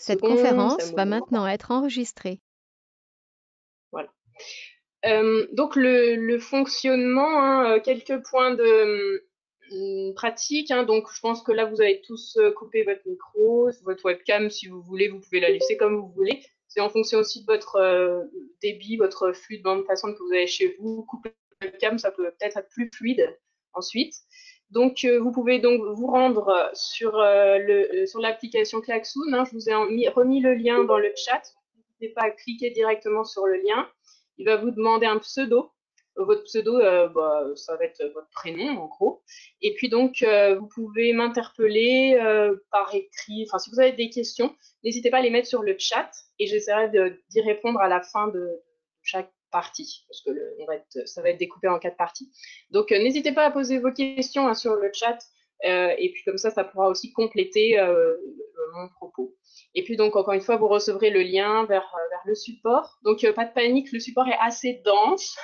Cette secondes, c'est un conférence va mouvement. maintenant être enregistrée. Voilà. Donc le fonctionnement, hein, quelques points de pratique. Hein, donc je pense que là vous avez tous coupé votre micro, votre webcam si vous voulez, vous pouvez la laisser comme vous voulez. C'est en fonction aussi de votre débit, votre flux de bande passante que vous avez chez vous. Couper la webcam, ça peut peut-être être plus fluide ensuite. Donc vous pouvez donc vous rendre sur l'application Klaxoon. Hein, je vous ai remis le lien dans le chat. N'hésitez pas à cliquer directement sur le lien. Il va vous demander un pseudo. Votre pseudo, ça va être votre prénom en gros. Et puis donc, vous pouvez m'interpeller par écrit. Enfin, si vous avez des questions, n'hésitez pas à les mettre sur le chat et j'essaierai d'y répondre à la fin de chaque partie, parce que ça va être découpé en 4 parties. Donc, n'hésitez pas à poser vos questions hein, sur le chat, et puis comme ça pourra aussi compléter mon propos. Et puis donc, encore une fois, vous recevrez le lien vers le support. Donc, pas de panique, le support est assez dense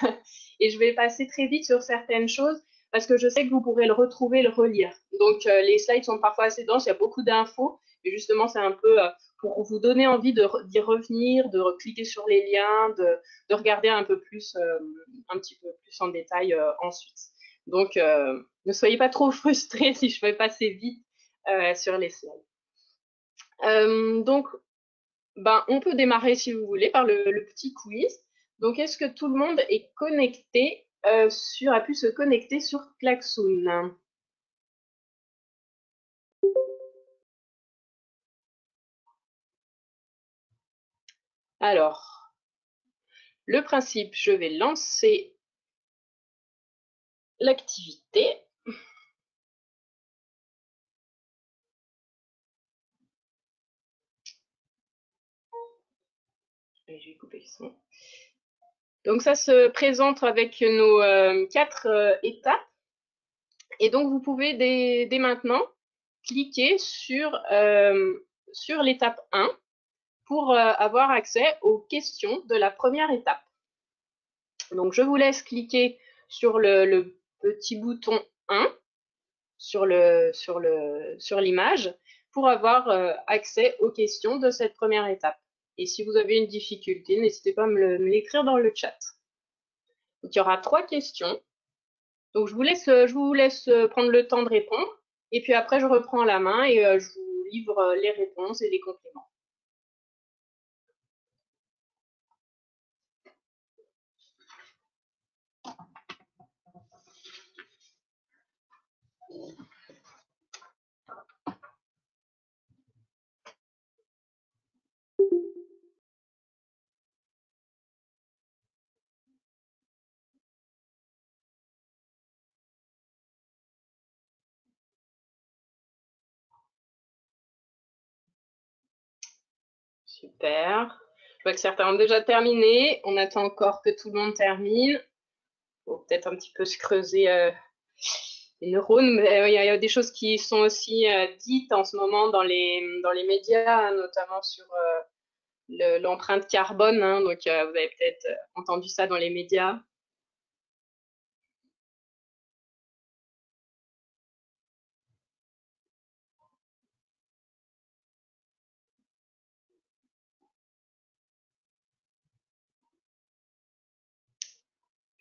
et je vais passer très vite sur certaines choses parce que je sais que vous pourrez le retrouver, le relire. Donc, les slides sont parfois assez denses, il y a beaucoup d'infos, et justement, c'est un peu pour vous donner envie d'y revenir, de cliquer sur les liens, de regarder un peu plus, un petit peu plus en détail ensuite. Donc, ne soyez pas trop frustrés si je vais passer vite sur les slides. Donc, on peut démarrer si vous voulez par le petit quiz. Donc, est-ce que tout le monde est connecté a pu se connecter sur Klaxoon? Alors, le principe, je vais lancer l'activité. Je vais couper le son. Donc, ça se présente avec nos 4 étapes. Et donc, vous pouvez dès maintenant cliquer sur l'étape 1 pour avoir accès aux questions de la première étape. Donc, je vous laisse cliquer sur le petit bouton 1 sur l'image pour avoir accès aux questions de cette première étape. Et si vous avez une difficulté, n'hésitez pas à me l'écrire dans le chat. Donc, il y aura 3 questions. Donc, je vous laisse prendre le temps de répondre. Et puis après, je reprends la main et je vous livre les réponses et les compléments. Super. Je vois que certains ont déjà terminé. On attend encore que tout le monde termine. Il faut peut-être un petit peu se creuser les neurones. Mais il y a des choses qui sont aussi dites en ce moment dans les médias, hein, notamment sur l'empreinte carbone. Hein, donc, vous avez peut-être entendu ça dans les médias.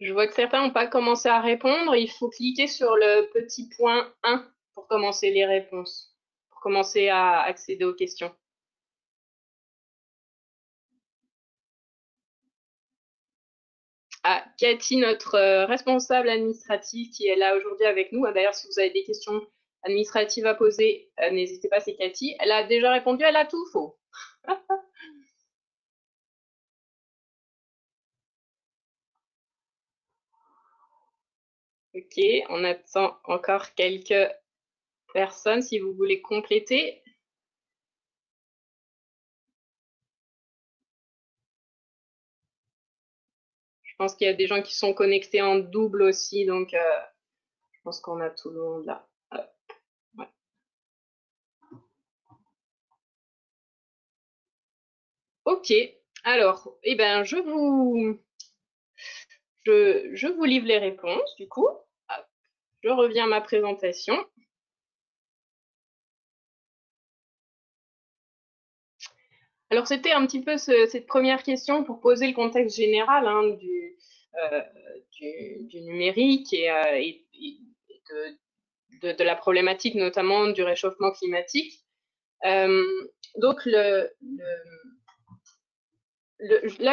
Je vois que certains n'ont pas commencé à répondre. Il faut cliquer sur le petit point 1 pour commencer les réponses, pour commencer à accéder aux questions. Ah, Cathy, notre responsable administrative qui est là aujourd'hui avec nous. D'ailleurs, si vous avez des questions administratives à poser, n'hésitez pas, c'est Cathy. Elle a déjà répondu, elle a tout faux. Ok, on attend encore quelques personnes si vous voulez compléter. Je pense qu'il y a des gens qui sont connectés en double aussi, donc je pense qu'on a tout le monde là. Ouais. Ok, alors, eh ben, je vous livre les réponses, du coup. Hop, je reviens à ma présentation. Alors, c'était un petit peu cette première question pour poser le contexte général hein, euh, du numérique et de la problématique notamment du réchauffement climatique. Euh, donc, là,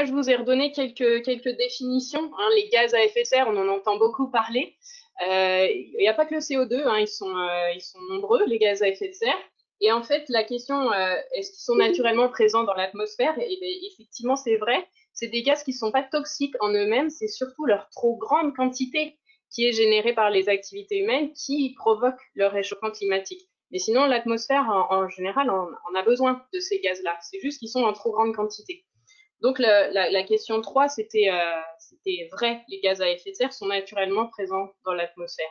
je vous ai redonné quelques définitions. Hein. Les gaz à effet de serre, on en entend beaucoup parler. Il n'y a pas que le CO2, hein, ils sont nombreux, les gaz à effet de serre. Et en fait, la question, est-ce qu'ils sont naturellement présents dans l'atmosphère? Et bien, effectivement, c'est vrai. C'est des gaz qui ne sont pas toxiques en eux-mêmes, c'est surtout leur trop grande quantité qui est générée par les activités humaines qui provoque le réchauffement climatique. Mais sinon, l'atmosphère, en général, on a besoin de ces gaz-là. C'est juste qu'ils sont en trop grande quantité. Donc la question 3, c'était vrai, les gaz à effet de serre sont naturellement présents dans l'atmosphère.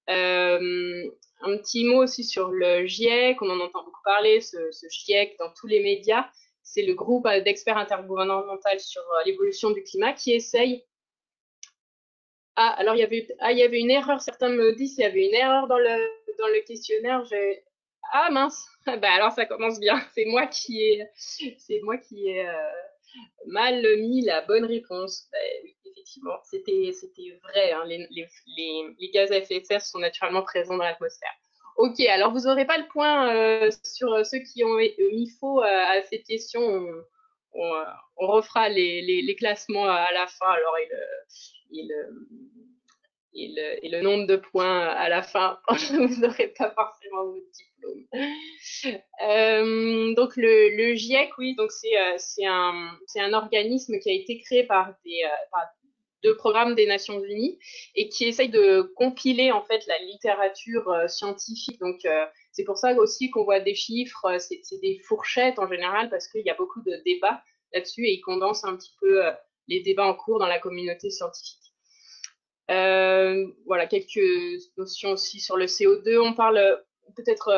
Un petit mot aussi sur le GIEC, on en entend beaucoup parler, ce GIEC dans tous les médias, c'est le groupe d'experts intergouvernemental sur l'évolution du climat qui essaye. Ah, alors il y avait une erreur, certains me disent qu'il y avait une erreur dans le questionnaire. Ah mince, bah alors ça commence bien, c'est moi qui ai mal mis la bonne réponse. Oui, effectivement, c'était vrai. Hein, les gaz à effet de serre sont naturellement présents dans l'atmosphère. Ok, alors vous n'aurez pas le point sur ceux qui ont mis faux à cette question. On, on refera les classements à la fin. Alors, et le, et le nombre de points à la fin, vous n'aurez pas forcément votre diplôme. Donc le GIEC, oui, donc c'est un organisme qui a été créé par deux programmes des Nations Unies et qui essaye de compiler en fait la littérature scientifique. Donc c'est pour ça aussi qu'on voit des chiffres, c'est des fourchettes en général parce qu'il y a beaucoup de débats là-dessus et ils condensent un petit peu les débats en cours dans la communauté scientifique. Voilà, quelques notions aussi sur le CO2. On parle peut-être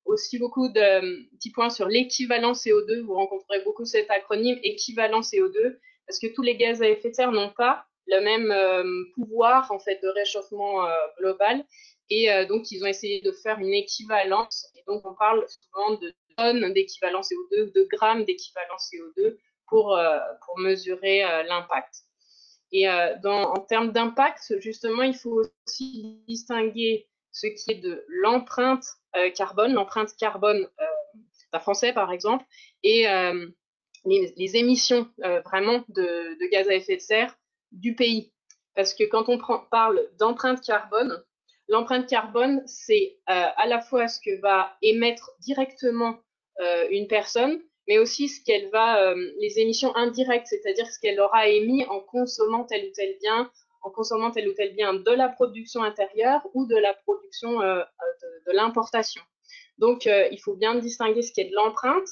aussi beaucoup de petits points sur l'équivalent CO2. Vous rencontrerez beaucoup cet acronyme équivalent CO2 parce que tous les gaz à effet de serre n'ont pas le même pouvoir en fait de réchauffement global et donc ils ont essayé de faire une équivalence et donc on parle souvent de tonnes d'équivalent CO2 de grammes d'équivalent CO2 pour mesurer l'impact. Et en termes d'impact, justement, il faut aussi distinguer ce qui est de l'empreinte l'empreinte carbone d'un Français, par exemple, et les émissions vraiment de gaz à effet de serre du pays. Parce que quand parle d'empreinte carbone, l'empreinte carbone, c'est à la fois ce que va émettre directement une personne, mais aussi les émissions indirectes, c'est-à-dire ce qu'elle aura émis en consommant tel ou tel bien, de la production intérieure ou de la production de l'importation. Donc, il faut bien distinguer ce qui est de l'empreinte,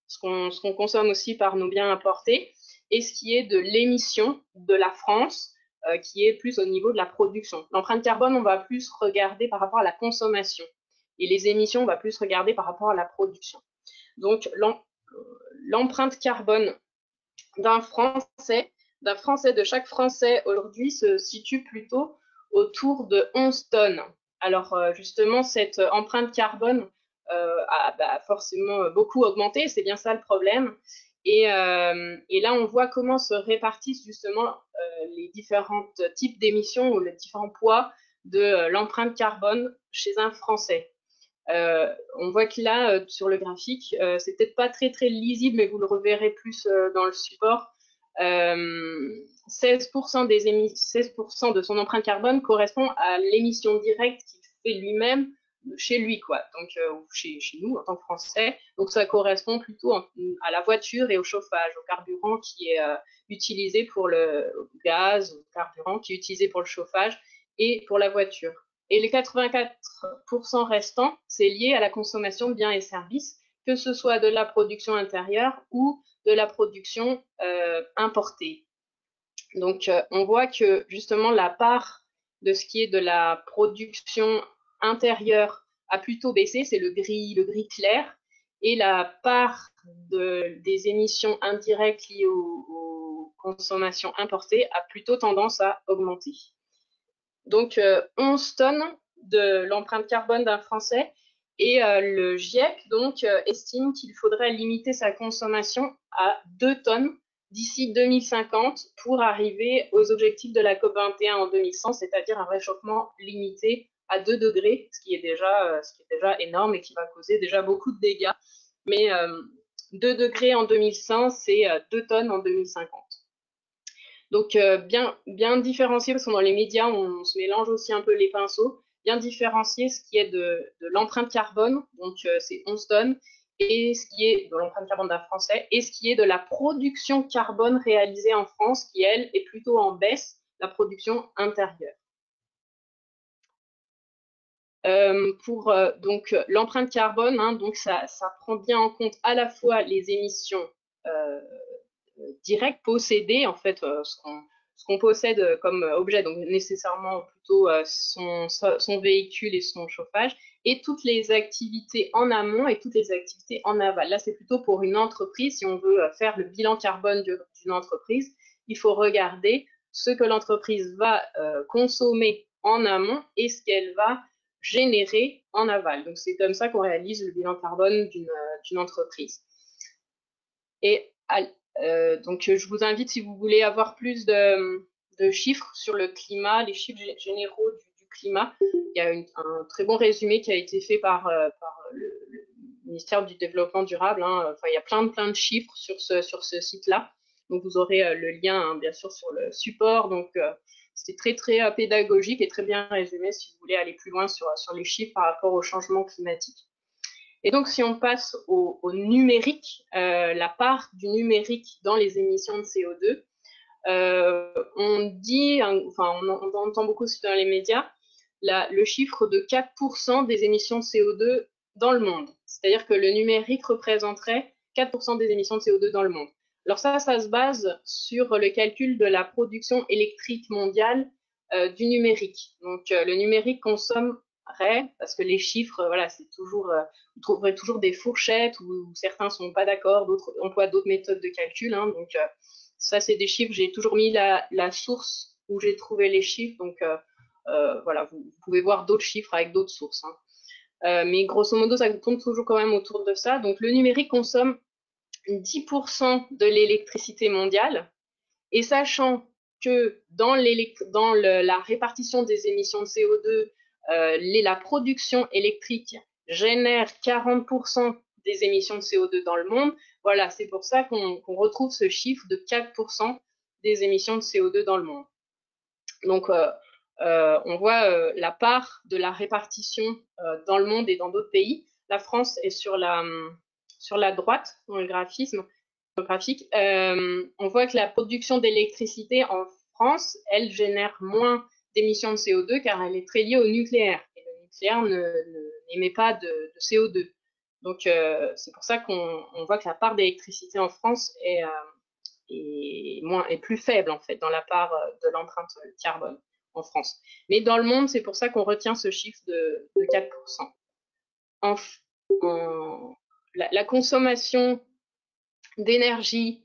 ce qu'on consomme aussi par nos biens importés, et ce qui est de l'émission de la France, qui est plus au niveau de la production. L'empreinte carbone, on va plus regarder par rapport à la consommation, et les émissions, on va plus regarder par rapport à la production. Donc, l'empreinte carbone d'un Français, de chaque Français aujourd'hui se situe plutôt autour de 11 tonnes. Alors justement, cette empreinte carbone a forcément beaucoup augmenté, c'est bien ça le problème. Et là, on voit comment se répartissent justement les différents types d'émissions ou les différents poids de l'empreinte carbone chez un Français. On voit que là, sur le graphique, c'est peut-être pas très lisible, mais vous le reverrez plus dans le support. 16% 16% de son empreinte carbone correspond à l'émission directe qu'il fait lui-même chez lui, quoi. Donc, chez nous, en tant que Français. Donc, ça correspond plutôt à la voiture et au chauffage, au carburant qui est utilisé pour le gaz, au carburant qui est utilisé pour le chauffage et pour la voiture. Et les 84% restants, c'est lié à la consommation de biens et services, que ce soit de la production intérieure ou de la production importée. Donc, on voit que justement la part de ce qui est de la production intérieure a plutôt baissé, c'est le gris clair, et la part des émissions indirectes liées aux consommations importées a plutôt tendance à augmenter. Donc, 11 tonnes de l'empreinte carbone d'un Français. Et le GIEC donc estime qu'il faudrait limiter sa consommation à 2 tonnes d'ici 2050 pour arriver aux objectifs de la COP21 en 2100, c'est-à-dire un réchauffement limité à 2 degrés, ce qui est déjà énorme et qui va causer déjà beaucoup de dégâts. Mais 2 degrés en 2100, c'est 2 tonnes en 2050. Donc bien différencier, parce que dans les médias, on se mélange aussi un peu les pinceaux, bien différencier ce qui est de l'empreinte carbone, donc c'est 11 tonnes, et ce qui est de l'empreinte carbone d'un Français, et ce qui est de la production carbone réalisée en France, qui, elle, est plutôt en baisse, la production intérieure. Pour donc l'empreinte carbone, hein, donc ça prend bien en compte à la fois les émissions directes possédées, en fait, ce qu'on possède comme objet, donc nécessairement plutôt son véhicule et son chauffage, et toutes les activités en amont et toutes les activités en aval. Là, c'est plutôt pour une entreprise, si on veut faire le bilan carbone d'une entreprise, il faut regarder ce que l'entreprise va consommer en amont et ce qu'elle va générer en aval. Donc, c'est comme ça qu'on réalise le bilan carbone d'une entreprise. Et donc, je vous invite, si vous voulez avoir plus de chiffres sur le climat, les chiffres généraux du climat, il y a un très bon résumé qui a été fait par le ministère du Développement durable. Hein. Enfin, il y a plein de chiffres sur ce site-là. Donc, vous aurez le lien, hein, bien sûr, sur le support. Donc, c'est très pédagogique et très bien résumé si vous voulez aller plus loin sur les chiffres par rapport au changement climatique. Et donc, si on passe au numérique, la part du numérique dans les émissions de CO2, on dit, enfin, on entend beaucoup dans les médias, le chiffre de 4% des émissions de CO2 dans le monde. C'est-à-dire que le numérique représenterait 4% des émissions de CO2 dans le monde. Alors ça se base sur le calcul de la production électrique mondiale du numérique. Donc le numérique consommerait, parce que les chiffres, voilà, c'est toujours, vous trouverez toujours des fourchettes où certains sont pas d'accord, d'autres emploient d'autres méthodes de calcul. Hein, donc ça, c'est des chiffres. J'ai toujours mis la source où j'ai trouvé les chiffres. Donc voilà, vous pouvez voir d'autres chiffres avec d'autres sources. Hein. Mais grosso modo, ça tourne toujours quand même autour de ça. Donc le numérique consomme 10% de l'électricité mondiale. Et sachant que dans la répartition des émissions de CO2, la production électrique génère 40% des émissions de CO2 dans le monde, voilà, c'est pour ça qu'on retrouve ce chiffre de 4% des émissions de CO2 dans le monde. Donc, on voit la part de la répartition dans le monde et dans d'autres pays. La France est sur la droite dans le graphisme graphique. On voit que la production d'électricité en France, elle génère moins d'émissions de CO2 car elle est très liée au nucléaire. Et le nucléaire n'émet pas de CO2. Donc, c'est pour ça qu'on voit que la part d'électricité en France est plus faible, en fait, dans la part de l'empreinte carbone en France. Mais dans le monde, c'est pour ça qu'on retient ce chiffre de 4%. La consommation d'énergie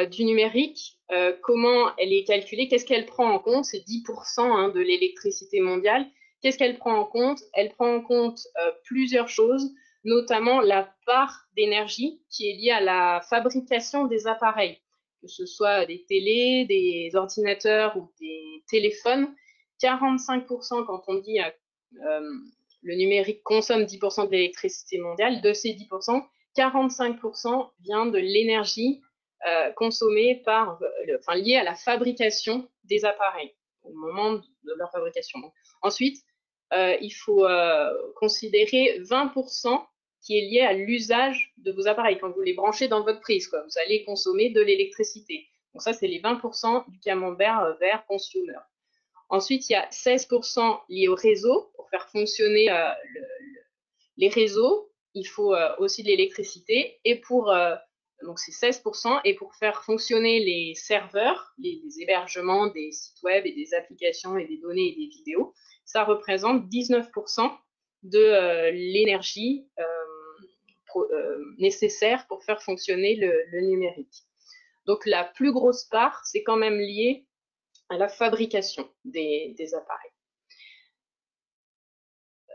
du numérique, comment elle est calculée, qu'est-ce qu'elle prend en compte, c'est 10% hein, de l'électricité mondiale. Qu'est-ce qu'elle prend en compte? Elle prend en compte plusieurs choses, notamment la part d'énergie qui est liée à la fabrication des appareils, que ce soit des télés, des ordinateurs ou des téléphones. 45% quand on dit le numérique consomme 10% de l'électricité mondiale, de ces 10%, 45% vient de l'énergie consommée liée à la fabrication des appareils, au moment de leur fabrication. Donc, ensuite, il faut considérer 20% qui est lié à l'usage de vos appareils. Quand vous les branchez dans votre prise, quoi, vous allez consommer de l'électricité. Donc ça, c'est les 20% du camembert vert consumer. Ensuite, il y a 16% liés au réseau, pour faire fonctionner les réseaux. Il faut aussi de l'électricité. Et donc c'est 16%. Et pour faire fonctionner les serveurs, les hébergements des sites web et des applications et des données et des vidéos, ça représente 19% de l'énergie nécessaire pour faire fonctionner le numérique. Donc la plus grosse part, c'est quand même lié à la fabrication des appareils.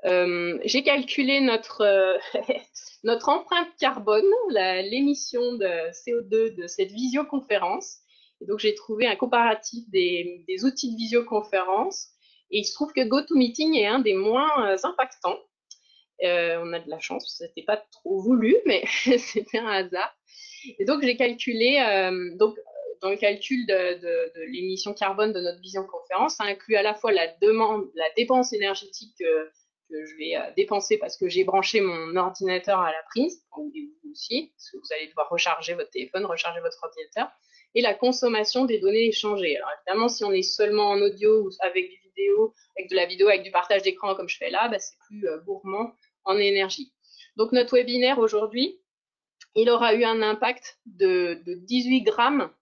J'ai calculé notre empreinte carbone, l'émission de CO2 de cette visioconférence. Et donc, j'ai trouvé un comparatif des outils de visioconférence. Et il se trouve que GoToMeeting est un des moins impactants. On a de la chance, c'était pas trop voulu, mais c'était un hasard. Et donc, j'ai calculé, dans le calcul de l'émission carbone de notre visioconférence, ça inclut à la fois la dépense énergétique que je vais dépenser parce que j'ai branché mon ordinateur à la prise, ou vous aussi, parce que vous allez devoir recharger votre téléphone, recharger votre ordinateur, et la consommation des données échangées. Alors évidemment, si on est seulement en audio ou avec du vidéo, avec de la vidéo, avec du partage d'écran comme je fais là, bah, c'est plus gourmand en énergie. Donc notre webinaire aujourd'hui, il aura eu un impact de 18 grammes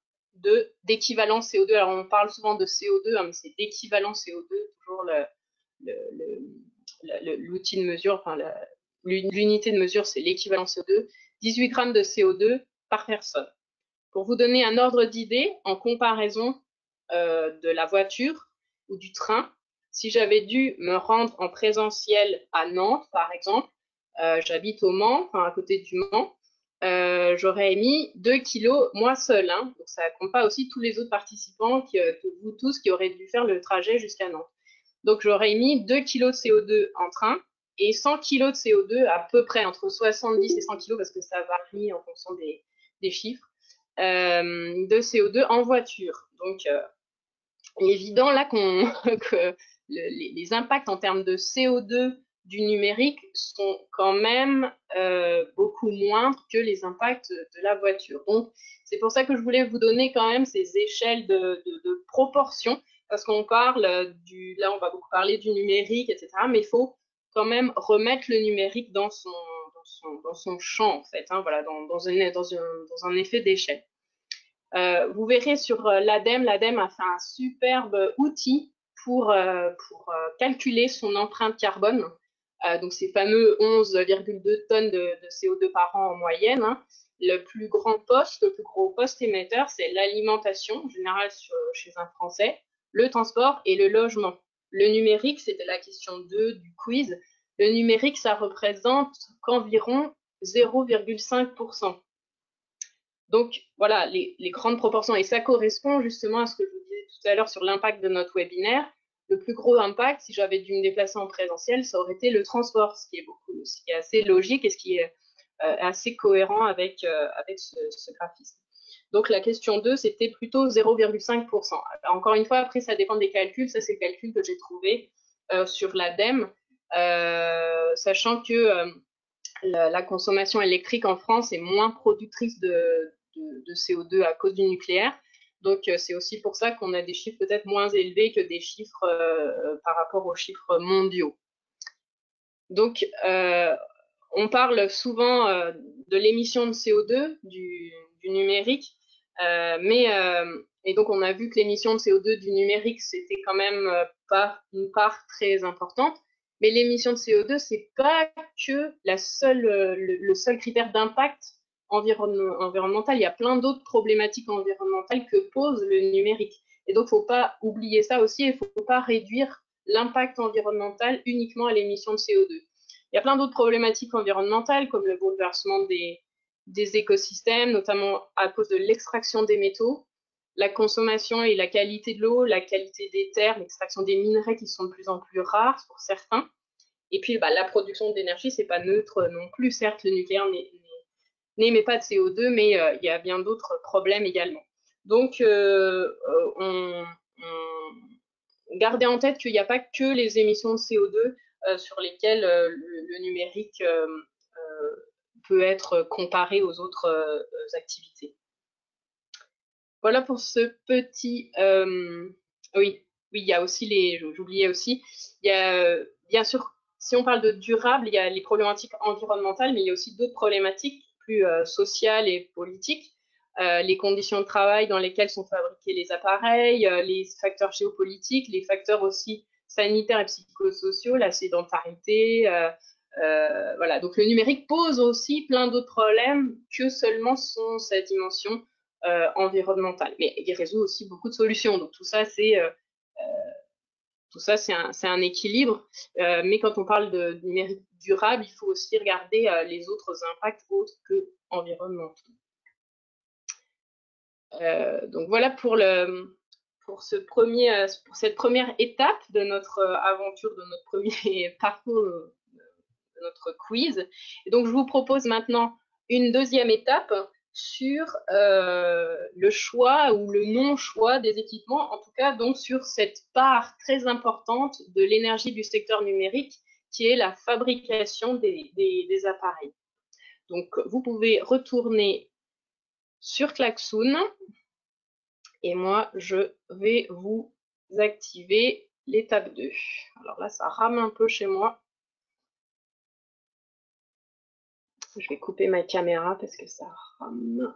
d'équivalent CO2. Alors on parle souvent de CO2, hein, mais c'est d'équivalent CO2, toujours l'outil de mesure, enfin l'unité de mesure, c'est l'équivalent CO2, 18 grammes de CO2 par personne. Pour vous donner un ordre d'idée, en comparaison de la voiture ou du train, si j'avais dû me rendre en présentiel à Nantes, par exemple, j'habite au Mans, enfin à côté du Mans, j'aurais mis 2 kilos moi seule. Hein, donc ça compte pas aussi tous les autres participants, vous tous, qui auraient dû faire le trajet jusqu'à Nantes. Donc j'aurais mis 2 kilos de CO2 en train et 100 kilos de CO2, à peu près entre 70 et 100 kilos, parce que ça varie en fonction des chiffres, de CO2 en voiture. Donc il est évident là que les impacts en termes de CO2 du numérique sont quand même beaucoup moindres que les impacts de la voiture. Donc, c'est pour ça que je voulais vous donner quand même ces échelles de proportion, parce qu'on parle là on va beaucoup parler du numérique, etc., mais il faut quand même remettre le numérique dans son champ, en fait, hein, voilà, dans un effet d'échelle. Vous verrez sur l'ADEME, l'ADEME a fait un superbe outil pour calculer son empreinte carbone. Donc ces fameux 11,2 tonnes de CO2 par an en moyenne. Hein. Le plus gros poste émetteur, c'est l'alimentation, en général chez un Français, le transport et le logement. Le numérique, c'était la question 2 du quiz. Le numérique, ça représente qu'environ 0,5%. Donc voilà, les grandes proportions, et ça correspond justement à ce que je vous disais tout à l'heure sur l'impact de notre webinaire. Le plus gros impact, si j'avais dû me déplacer en présentiel, ça aurait été le transport, ce qui est assez logique et ce qui est assez cohérent avec ce graphisme. Donc la question 2, c'était plutôt 0,5%. Encore une fois, après, ça dépend des calculs. Ça, c'est le calcul que j'ai trouvé sur l'ADEME, sachant que la consommation électrique en France est moins productrice de CO2 à cause du nucléaire. Donc, c'est aussi pour ça qu'on a des chiffres peut-être moins élevés que des chiffres par rapport aux chiffres mondiaux. Donc, on parle souvent de l'émission de CO2 du numérique, et donc on a vu que l'émission de CO2 du numérique, c'était quand même pas une part très importante. Mais l'émission de CO2, c'est pas que le seul critère d'impact environnemental. Il y a plein d'autres problématiques environnementales que pose le numérique. Et donc, faut pas oublier ça aussi. Il faut pas réduire l'impact environnemental uniquement à l'émission de CO2. Il y a plein d'autres problématiques environnementales, comme le bouleversement des écosystèmes, notamment à cause de l'extraction des métaux, la consommation et la qualité de l'eau, la qualité des terres, l'extraction des minerais qui sont de plus en plus rares pour certains. Et puis, la production d'énergie, c'est pas neutre non plus. Certes, le nucléaire n'émet pas de CO2, mais il y a bien d'autres problèmes également. Donc, on gardez en tête qu'il n'y a pas que les émissions de CO2 sur lesquelles le numérique peut être comparé aux autres activités. Voilà pour ce petit... oui, il y a aussi j'oubliais aussi, il y a bien sûr, si on parle de durable, il y a les problématiques environnementales, mais il y a aussi d'autres problématiques plus sociales et politiques. Les conditions de travail dans lesquelles sont fabriqués les appareils, les facteurs géopolitiques, les facteurs aussi sanitaires et psychosociaux, la sédentarité. Voilà. Donc le numérique pose aussi plein d'autres problèmes que seulement sa dimension environnementale. Mais il résout aussi beaucoup de solutions. Donc tout ça, c'est tout ça, c'est un équilibre. Mais quand on parle de numérique durable, il faut aussi regarder les autres impacts autres que environnementaux. Donc voilà pour cette première étape de notre aventure, de notre premier parcours, de notre quiz. Et donc je vous propose maintenant une deuxième étape sur le choix ou le non-choix des équipements, en tout cas donc sur cette part très importante de l'énergie du secteur numérique qui est la fabrication des appareils. Donc vous pouvez retourner sur Klaxoon et moi je vais vous activer l'étape 2. Alors là ça rame un peu chez moi. Je vais couper ma caméra parce que ça rame.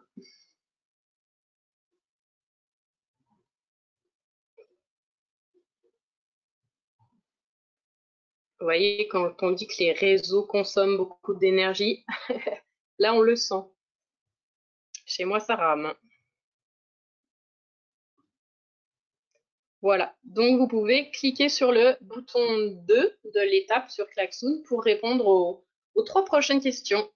Vous voyez, quand on dit que les réseaux consomment beaucoup d'énergie, là on le sent. Chez moi, ça rame. Voilà, donc vous pouvez cliquer sur le bouton 2 de l'étape sur Klaxoon pour répondre aux 3 prochaines questions.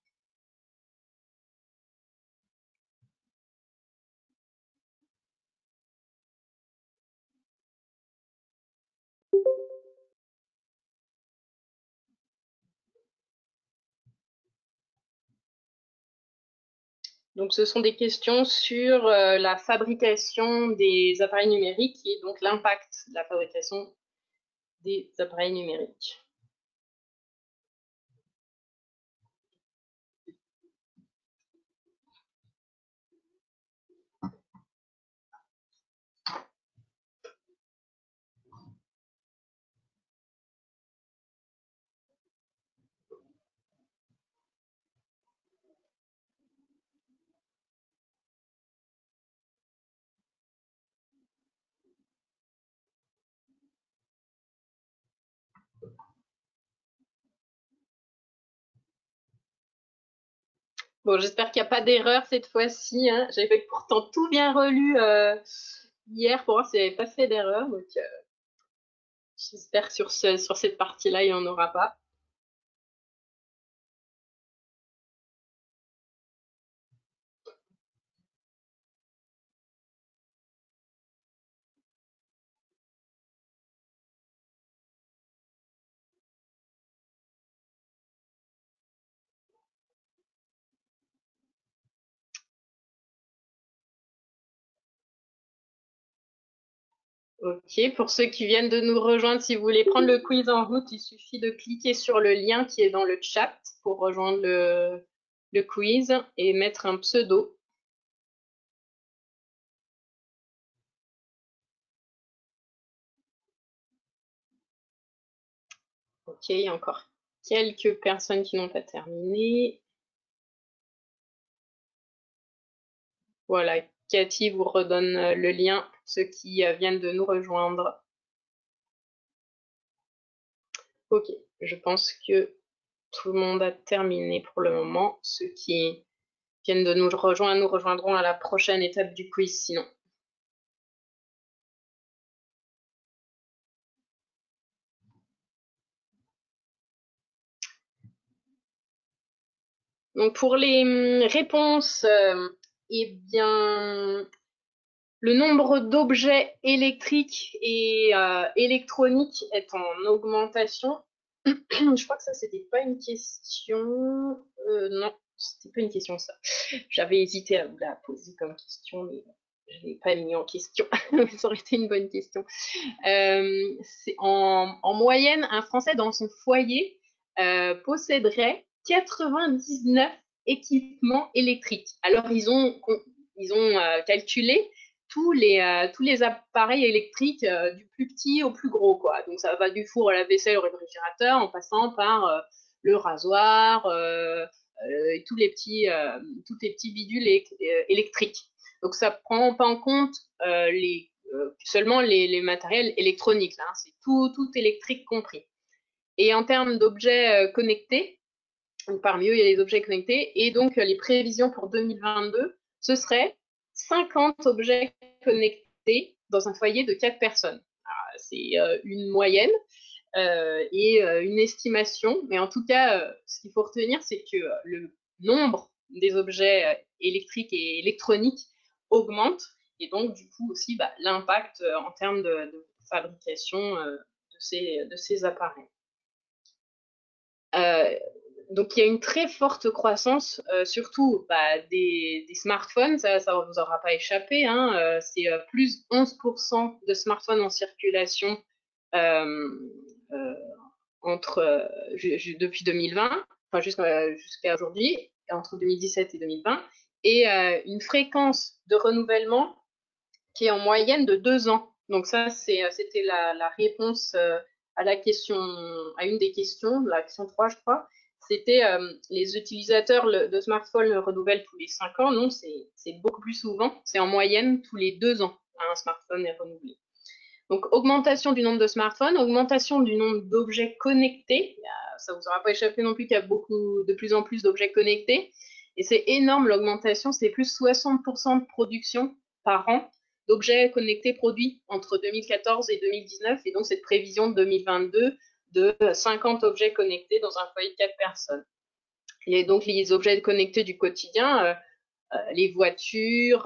Donc ce sont des questions sur la fabrication des appareils numériques et donc l'impact de la fabrication des appareils numériques. Bon, j'espère qu'il n'y a pas d'erreur cette fois-ci. Hein. J'avais pourtant tout bien relu hier pour voir s'il n'y avait pas fait d'erreur. Donc, j'espère que sur cette partie-là, il n'y en aura pas. Ok, pour ceux qui viennent de nous rejoindre, si vous voulez prendre le quiz en route, il suffit de cliquer sur le lien qui est dans le chat pour rejoindre le quiz et mettre un pseudo. Ok, il y a encore quelques personnes qui n'ont pas terminé. Voilà, Cathy vous redonne le lien pour ceux qui viennent de nous rejoindre. Ok, je pense que tout le monde a terminé pour le moment. Ceux qui viennent de nous rejoindre nous rejoindront à la prochaine étape du quiz sinon. Donc pour les réponses, eh bien, le nombre d'objets électriques et électroniques est en augmentation. Je crois que ça, c'était pas une question. Non, c'était pas une question, ça. J'avais hésité à vous la poser comme question, mais je ne l'ai pas mis en question. Ça aurait été une bonne question. C'est en moyenne, un Français dans son foyer posséderait 99 équipements électriques. Alors, ils ont calculé tous les appareils électriques du plus petit au plus gros, quoi. Donc, ça va du four à la vaisselle au réfrigérateur en passant par le rasoir et tous les petits bidules électriques. Donc, ça prend pas en compte seulement les matériels électroniques, là, hein, c'est tout électrique compris. Et en termes d'objets connectés, parmi eux, il y a les objets connectés, et donc les prévisions pour 2022, ce serait 50 objets connectés dans un foyer de 4 personnes. Alors, c'est une moyenne et une estimation. Mais en tout cas, ce qu'il faut retenir, c'est que le nombre des objets électriques et électroniques augmente. Et donc, du coup, aussi l'impact en termes de fabrication de ces appareils. Donc, il y a une très forte croissance, surtout des smartphones, ça ne vous aura pas échappé, hein, c'est plus 11% de smartphones en circulation depuis 2020, enfin jusqu'à aujourd'hui, entre 2017 et 2020, et une fréquence de renouvellement qui est en moyenne de 2 ans. Donc ça, c'était la réponse à la question, à une des questions, la question 3, je crois. C'était les utilisateurs de smartphones le renouvellent tous les 5 ans. Non, c'est beaucoup plus souvent. C'est en moyenne tous les 2 ans, un smartphone est renouvelé. Donc, augmentation du nombre de smartphones, augmentation du nombre d'objets connectés. Ça ne vous aura pas échappé non plus qu'il y a de plus en plus d'objets connectés. Et c'est énorme l'augmentation, c'est plus 60% de production par an d'objets connectés produits entre 2014 et 2019. Et donc, cette prévision de 2022 de 50 objets connectés dans un foyer de 4 personnes. Et donc, les objets connectés du quotidien, les voitures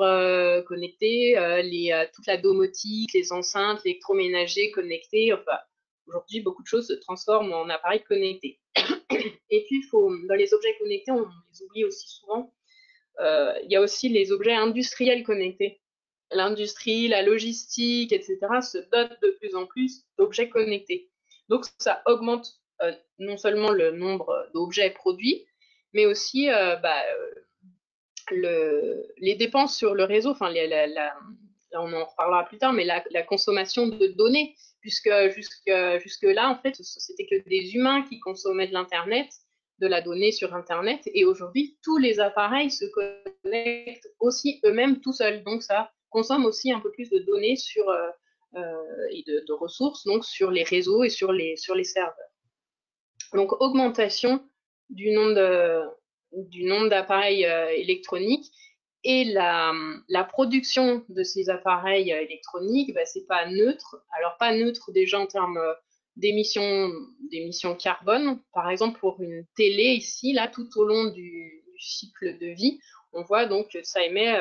connectées, toute la domotique, les enceintes, l'électroménager connecté. Enfin, aujourd'hui, beaucoup de choses se transforment en appareils connectés. Et puis, dans les objets connectés, on les oublie aussi souvent. Il y a aussi les objets industriels connectés. L'industrie, la logistique, etc. se dotent de plus en plus d'objets connectés. Donc, ça augmente non seulement le nombre d'objets produits, mais aussi les dépenses sur le réseau, enfin, là, on en reparlera plus tard, mais la consommation de données, puisque jusque-là, en fait, c'était que des humains qui consommaient de l'Internet, de la donnée sur Internet, et aujourd'hui, tous les appareils se connectent aussi eux-mêmes tout seuls. Donc, ça consomme aussi un peu plus de données et de ressources donc sur les réseaux et sur les serveurs. Donc, augmentation du nombre d'appareils électroniques et la production de ces appareils électroniques, c'est pas neutre. Alors, pas neutre déjà en termes d'émissions carbone. Par exemple, pour une télé ici, là, tout au long du cycle de vie, on voit donc que ça émet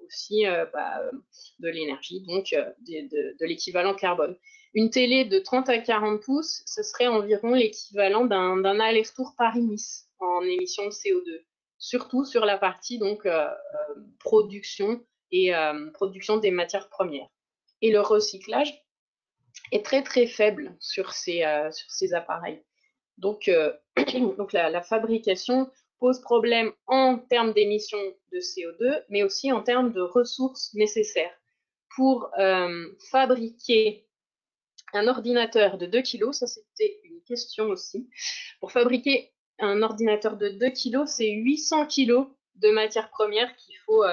aussi de l'énergie, donc de l'équivalent carbone. Une télé de 30 à 40 pouces, ce serait environ l'équivalent d'un aller-retour Paris-Nice en émissions de CO2, surtout sur la partie donc production et production des matières premières. Et le recyclage est très très faible sur ces appareils. Donc, donc la fabrication pose problème en termes d'émissions de CO2, mais aussi en termes de ressources nécessaires. Pour fabriquer un ordinateur de 2 kg, ça c'était une question aussi. Pour fabriquer un ordinateur de 2 kg, c'est 800 kg de matières premières qu'il faut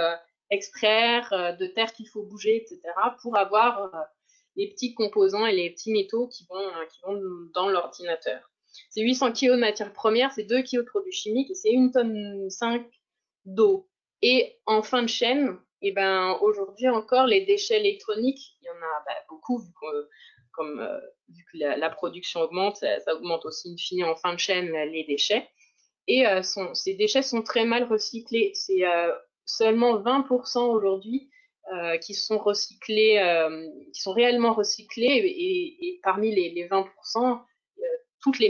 extraire, de terre qu'il faut bouger, etc. pour avoir les petits composants et les petits métaux qui vont dans l'ordinateur. C'est 800 kg de matières premières, c'est 2 kg de produits chimiques et c'est 1,5 tonne d'eau. Et en fin de chaîne, aujourd'hui encore, les déchets électroniques, il y en a beaucoup vu que la production augmente, ça augmente aussi in fine en fin de chaîne les déchets. Et ces déchets sont très mal recyclés. C'est seulement 20% aujourd'hui qui sont recyclés, qui sont réellement recyclés. Et parmi les 20%, toutes les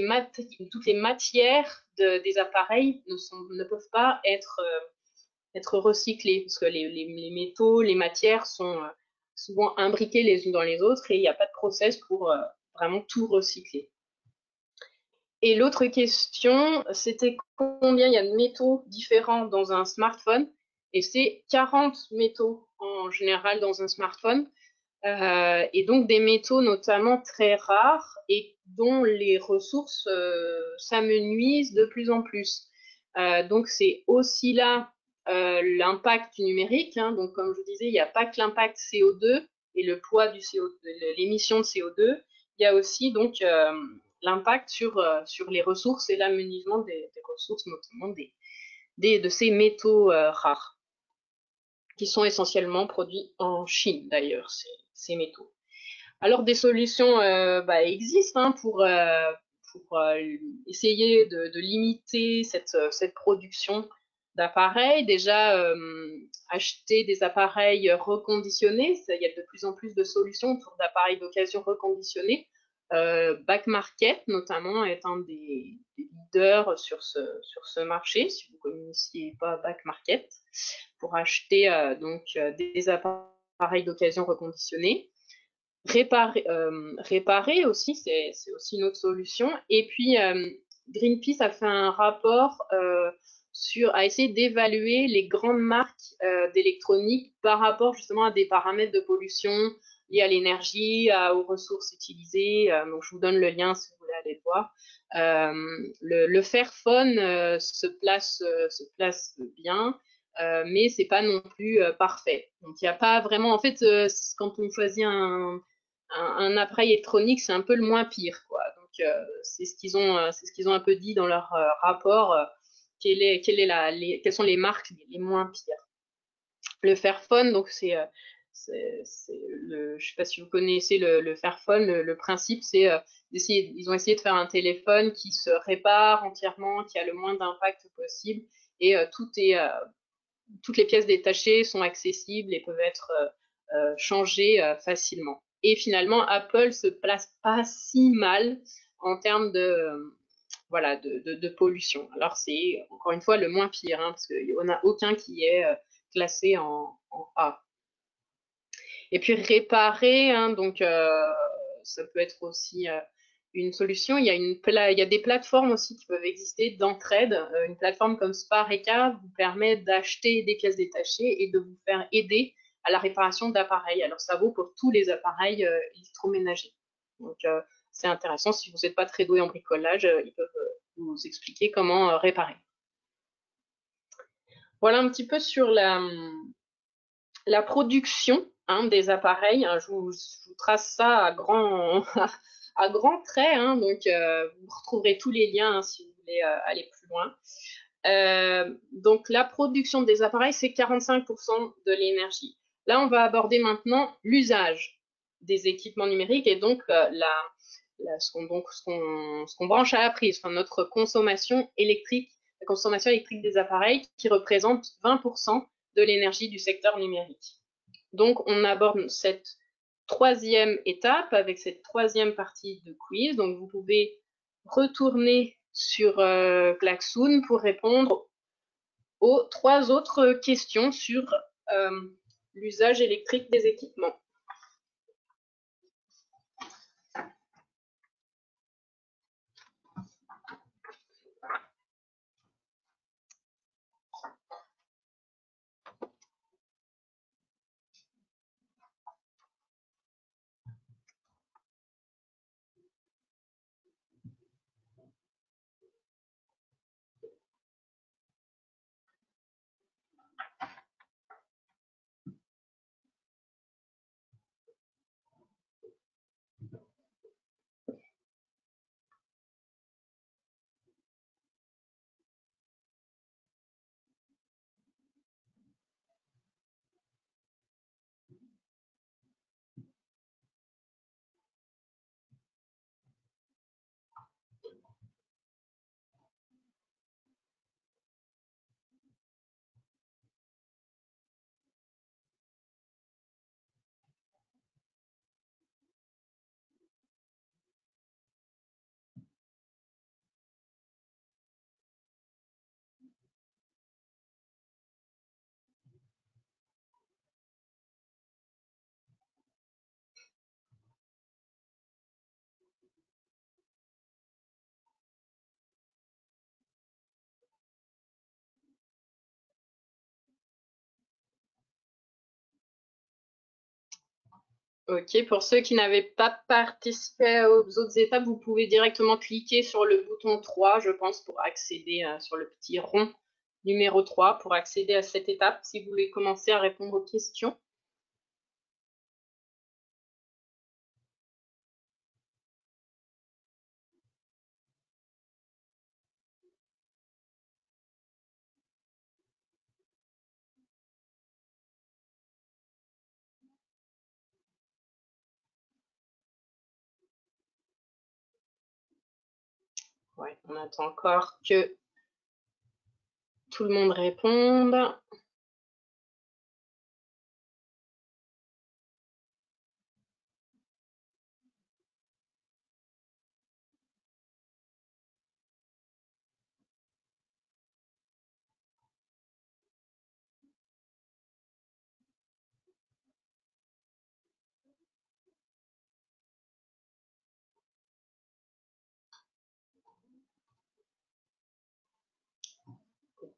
matières des appareils ne peuvent pas être recyclées parce que les métaux, les matières sont souvent imbriqués les unes dans les autres et il n'y a pas de process pour vraiment tout recycler. Et l'autre question, c'était combien il y a de métaux différents dans un smartphone. Et c'est 40 métaux en général dans un smartphone. Et donc des métaux notamment très rares et dont les ressources s'amenuisent de plus en plus. Donc c'est aussi là l'impact numérique. Donc comme je disais, il n'y a pas que l'impact CO2 et le poids du CO2, l'émission de CO2. Il y a aussi donc l'impact sur les ressources et l'amenuisement des ressources, notamment de ces métaux rares, qui sont essentiellement produits en Chine d'ailleurs, ces métaux. Alors des solutions existent hein, pour essayer de limiter cette production d'appareils. Déjà, acheter des appareils reconditionnés, il y a de plus en plus de solutions autour d'appareils d'occasion reconditionnés. Back Market, notamment, est un des leaders sur ce marché, si vous ne connaissiez pas Back Market, pour acheter des appareils d'occasion reconditionnés. Réparer aussi, c'est aussi une autre solution. Et puis, Greenpeace a fait un rapport a essayé d'évaluer les grandes marques d'électronique par rapport justement à des paramètres de pollution liés à l'énergie, aux ressources utilisées. Donc, je vous donne le lien si vous voulez aller voir. Le Fairphone se place bien, mais c'est pas non plus parfait. Donc, il n'y a pas vraiment. En fait, quand on choisit un appareil électronique, c'est un peu le moins pire, quoi. Donc, c'est ce qu'ils ont un peu dit dans leur rapport. Quelles sont les marques les moins pires. Le Fairphone, donc je sais pas si vous connaissez le Fairphone. Le principe, c'est ils ont essayé de faire un téléphone qui se répare entièrement, qui a le moins d'impact possible, et toutes les pièces détachées sont accessibles et peuvent être changées facilement. Et finalement, Apple se place pas si mal en termes de pollution. Alors c'est encore une fois le moins pire, hein, parce qu'il n'y en a aucun qui est classé en A. Et puis réparer, hein, donc ça peut être aussi une solution. Il y a des plateformes aussi qui peuvent exister d'entraide. Une plateforme comme Spareka vous permet d'acheter des pièces détachées et de vous faire aider à la réparation d'appareils. Alors ça vaut pour tous les appareils électroménagers. Donc c'est intéressant. Si vous n'êtes pas très doué en bricolage, ils peuvent vous expliquer comment réparer. Voilà un petit peu sur la production hein, des appareils. Hein, je vous trace ça à grands traits. Hein, donc, vous retrouverez tous les liens hein, si vous voulez aller plus loin. Donc, la production des appareils, c'est 45% de l'énergie. Là, on va aborder maintenant l'usage des équipements numériques et donc ce qu'on branche à la prise, enfin, notre consommation électrique, la consommation électrique des appareils qui représente 20% de l'énergie du secteur numérique. Donc, on aborde cette troisième étape avec cette troisième partie de quiz. Donc, vous pouvez retourner sur Klaxoon pour répondre aux trois autres questions sur l'usage électrique des équipements. Ok, pour ceux qui n'avaient pas participé aux autres étapes, vous pouvez directement cliquer sur le bouton 3, je pense, pour accéder sur le petit rond numéro 3, pour accéder à cette étape, si vous voulez commencer à répondre aux questions. Ouais, on attend encore que tout le monde réponde.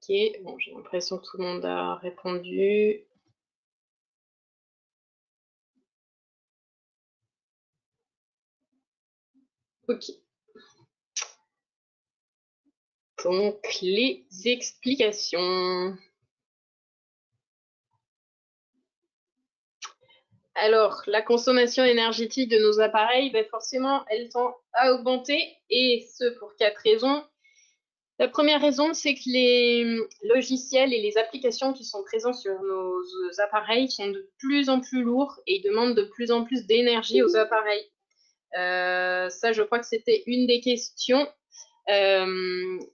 Ok, bon, j'ai l'impression que tout le monde a répondu. Ok. Donc, les explications. Alors, la consommation énergétique de nos appareils, ben forcément, elle tend à augmenter, et ce pour 4 raisons. La première raison, c'est que les logiciels et les applications qui sont présents sur nos appareils sont de plus en plus lourds et ils demandent de plus en plus d'énergie aux appareils. Ça, je crois que c'était une des questions.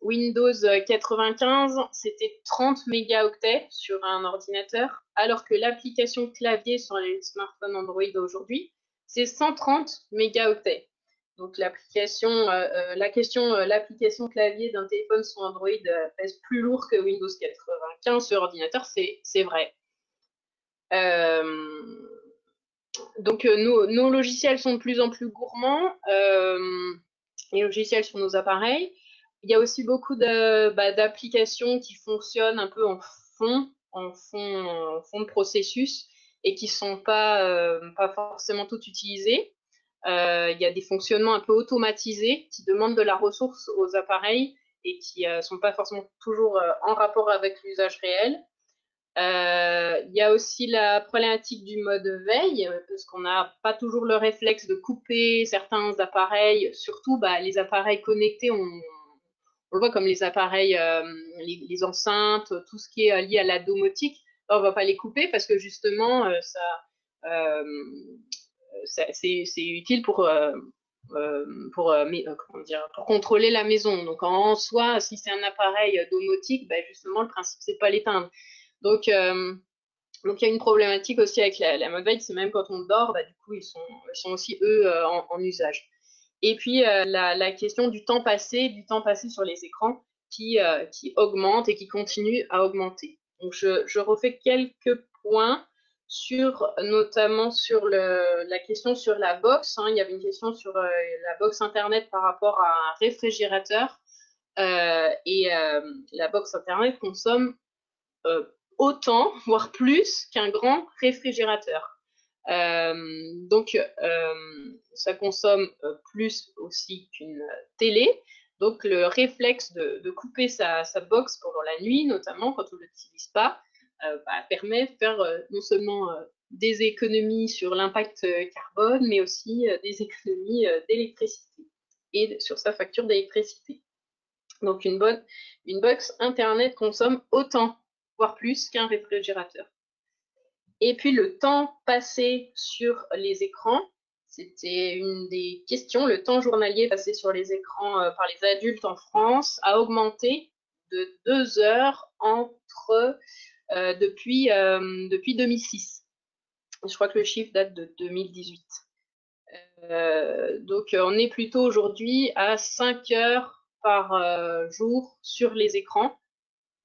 Windows 95, c'était 30 mégaoctets sur un ordinateur, alors que l'application clavier sur les smartphones Android aujourd'hui, c'est 130 mégaoctets. Donc l'application clavier d'un téléphone sur Android pèse plus lourd que Windows 95 sur ordinateur, c'est vrai. Donc nos logiciels sont de plus en plus gourmands, les logiciels sur nos appareils. Il y a aussi beaucoup d'applications qui fonctionnent un peu en fond de processus et qui ne sont pas forcément toutes utilisées. Il y a des fonctionnements un peu automatisés qui demandent de la ressource aux appareils et qui ne sont pas forcément toujours en rapport avec l'usage réel. Il y a aussi la problématique du mode veille, parce qu'on n'a pas toujours le réflexe de couper certains appareils, surtout les appareils connectés, on le voit comme les appareils, les enceintes, tout ce qui est lié à la domotique. Là, on ne va pas les couper parce que justement, euh, c'est utile comment dire, pour contrôler la maison. Donc en soi, si c'est un appareil domotique, justement, le principe, c'est pas l'éteindre. Donc, donc il y a une problématique aussi avec la mode veille, c'est même quand on dort, du coup, ils sont aussi, eux, en usage. Et puis, la question du temps passé sur les écrans qui augmente et qui continue à augmenter. Donc, je refais quelques points notamment sur la question sur la box. Il y avait une question sur la box Internet par rapport à un réfrigérateur. La box Internet consomme euh, autant, voire plus, qu'un grand réfrigérateur. Donc, ça consomme plus aussi qu'une télé. Donc, le réflexe de couper sa box pendant la nuit, notamment quand on ne l'utilise pas, permet de faire non seulement des économies sur l'impact carbone, mais aussi des économies d'électricité et sur sa facture d'électricité. Donc, une box Internet consomme autant, voire plus, qu'un réfrigérateur. Et puis le temps passé sur les écrans, c'était une des questions. Le temps journalier passé sur les écrans par les adultes en France a augmenté de 2 heures depuis 2006. Je crois que le chiffre date de 2018. Donc on est plutôt aujourd'hui à 5 heures par jour sur les écrans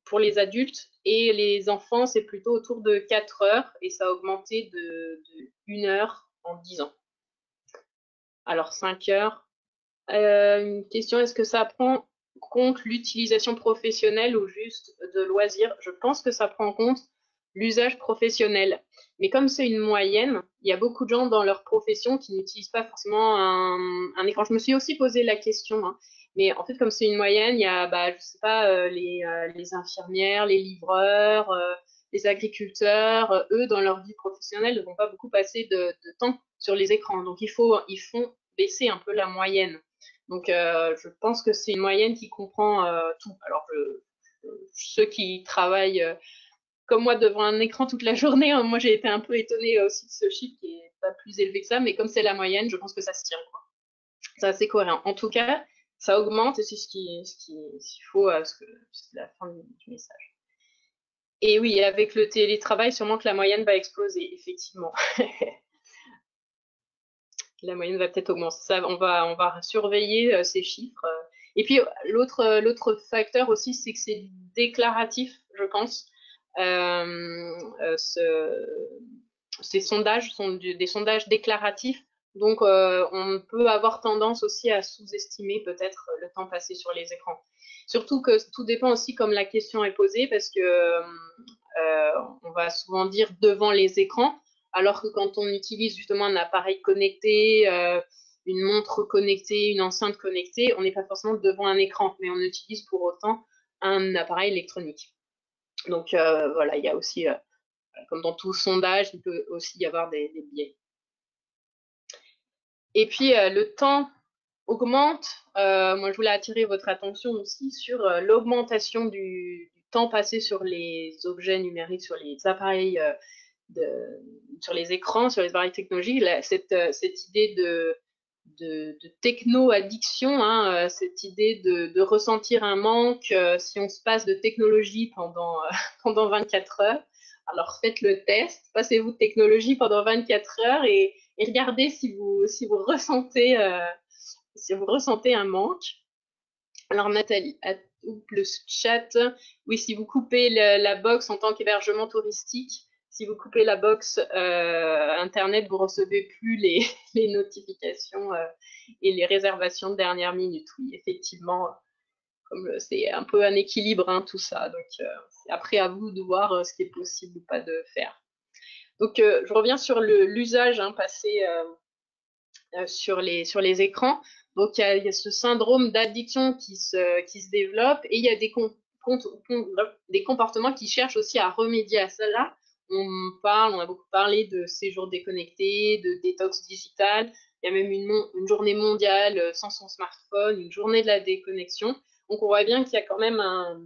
pour les adultes, et les enfants, c'est plutôt autour de 4 heures, et ça a augmenté de 1 heure en 10 ans. Alors 5 heures. Une question, est-ce que ça prend compte l'utilisation professionnelle ou juste de loisirs? Je pense que ça prend en compte l'usage professionnel. Mais comme c'est une moyenne, il y a beaucoup de gens dans leur profession qui n'utilisent pas forcément un écran. Je me suis aussi posé la question, hein. Mais en fait, comme c'est une moyenne, il y a, je sais pas, les infirmières, les livreurs, les agriculteurs, eux, dans leur vie professionnelle, ne vont pas beaucoup passer de temps sur les écrans. Donc, ils font baisser un peu la moyenne. Donc, je pense que c'est une moyenne qui comprend tout. Alors, ceux qui travaillent comme moi devant un écran toute la journée, hein, moi j'ai été un peu étonnée aussi de ce chiffre qui est pas plus élevé que ça, mais comme c'est la moyenne, je pense que ça se tient, quoi. C'est assez cohérent. En tout cas, Ça augmente et c'est ce qu'il faut c'est la fin du message. Et oui, avec le télétravail, sûrement que la moyenne va exploser, effectivement. La moyenne va peut-être augmenter. Ça, on va surveiller ces chiffres. Et puis l'autre facteur aussi, c'est que c'est déclaratif, je pense. Ces sondages sont des sondages déclaratifs, donc on peut avoir tendance aussi à sous-estimer peut-être le temps passé sur les écrans. Surtout que tout dépend aussi comme la question est posée, parce que on va souvent dire devant les écrans, alors que quand on utilise justement un appareil connecté, une montre connectée, une enceinte connectée, on n'est pas forcément devant un écran, mais on utilise pour autant un appareil électronique. Donc voilà, il y a aussi, comme dans tout sondage, il peut aussi y avoir des biais. Et puis le temps augmente. Moi, je voulais attirer votre attention aussi sur l'augmentation du temps passé sur les objets numériques, sur les appareils, sur les écrans, sur les appareils technologiques. Cette idée de techno-addiction, hein, cette idée de ressentir un manque si on se passe de technologie pendant 24 heures. Alors faites le test, passez-vous de technologie pendant 24 heures et regardez si vous ressentez un manque. Alors Nathalie, le chat, oui, si vous coupez la box en tant qu'hébergement touristique, si vous coupez la box Internet, vous recevez plus les notifications et les réservations de dernière minute. Oui, effectivement, comme c'est un peu un équilibre, hein, tout ça. Donc, c'est après à vous de voir ce qui est possible ou pas de faire. Donc, je reviens sur l'usage passé sur les écrans. Donc, il y a ce syndrome d'addiction qui se développe et il y a des comportements qui cherchent aussi à remédier à cela. On a beaucoup parlé de séjour déconnecté, de détox digital. Il y a même une journée mondiale sans son smartphone, une journée de la déconnexion. Donc, on voit bien qu'il y a quand même un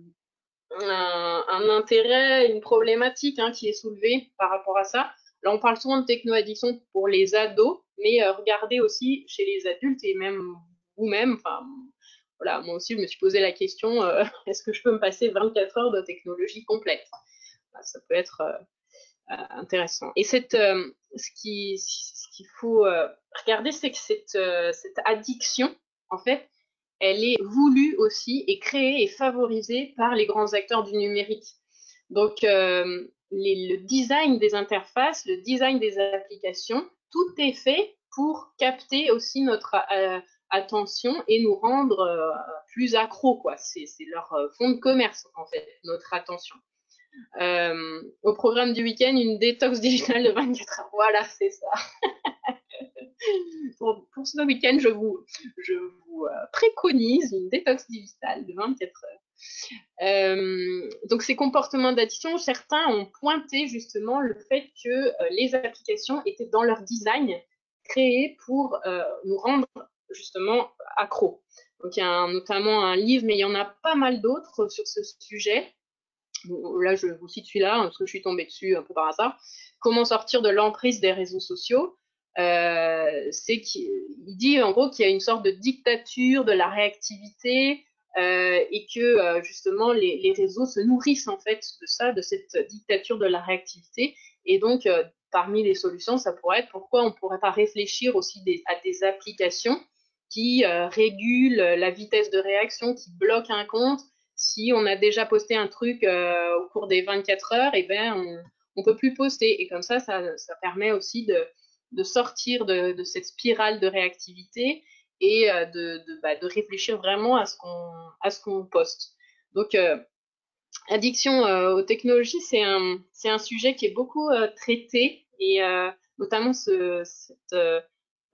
intérêt, une problématique qui est soulevée par rapport à ça. Là, on parle souvent de techno-addiction pour les ados, mais regardez aussi chez les adultes et même vous-même. Enfin, voilà, moi aussi, je me suis posé la question est-ce que je peux me passer 24 heures de technologie complète? Ça peut être intéressant. Et ce qu'il faut regarder, c'est que cette addiction, en fait, elle est voulue aussi et créée et favorisée par les grands acteurs du numérique. Donc, le design des interfaces, le design des applications, tout est fait pour capter aussi notre attention et nous rendre plus accros, quoi. C'est leur fond de commerce, en fait, notre attention. Au programme du week-end, une détox digitale de 24 heures. Voilà, c'est ça. Pour ce week-end, je vous préconise une détox digitale de 24 heures. Donc, ces comportements d'addiction, certains ont pointé justement le fait que les applications étaient dans leur design créées pour nous rendre justement accros. Donc, il y a notamment un livre, mais il y en a pas mal d'autres sur ce sujet. Là, je vous cite celui-là, parce que je suis tombée dessus un peu par hasard. Comment sortir de l'emprise des réseaux sociaux? C'est qu'il dit en gros qu'il y a une sorte de dictature de la réactivité et que justement les réseaux se nourrissent en fait de ça, de cette dictature de la réactivité. Et donc, parmi les solutions, ça pourrait être pourquoi on ne pourrait pas réfléchir aussi à des applications qui régulent la vitesse de réaction, qui bloquent un compte. Si on a déjà posté un truc au cours des 24 heures, et ben on peut plus poster. Et comme ça permet aussi de sortir de cette spirale de réactivité et de réfléchir vraiment à ce qu'on poste. Donc, addiction aux technologies, c'est un sujet qui est beaucoup traité et notamment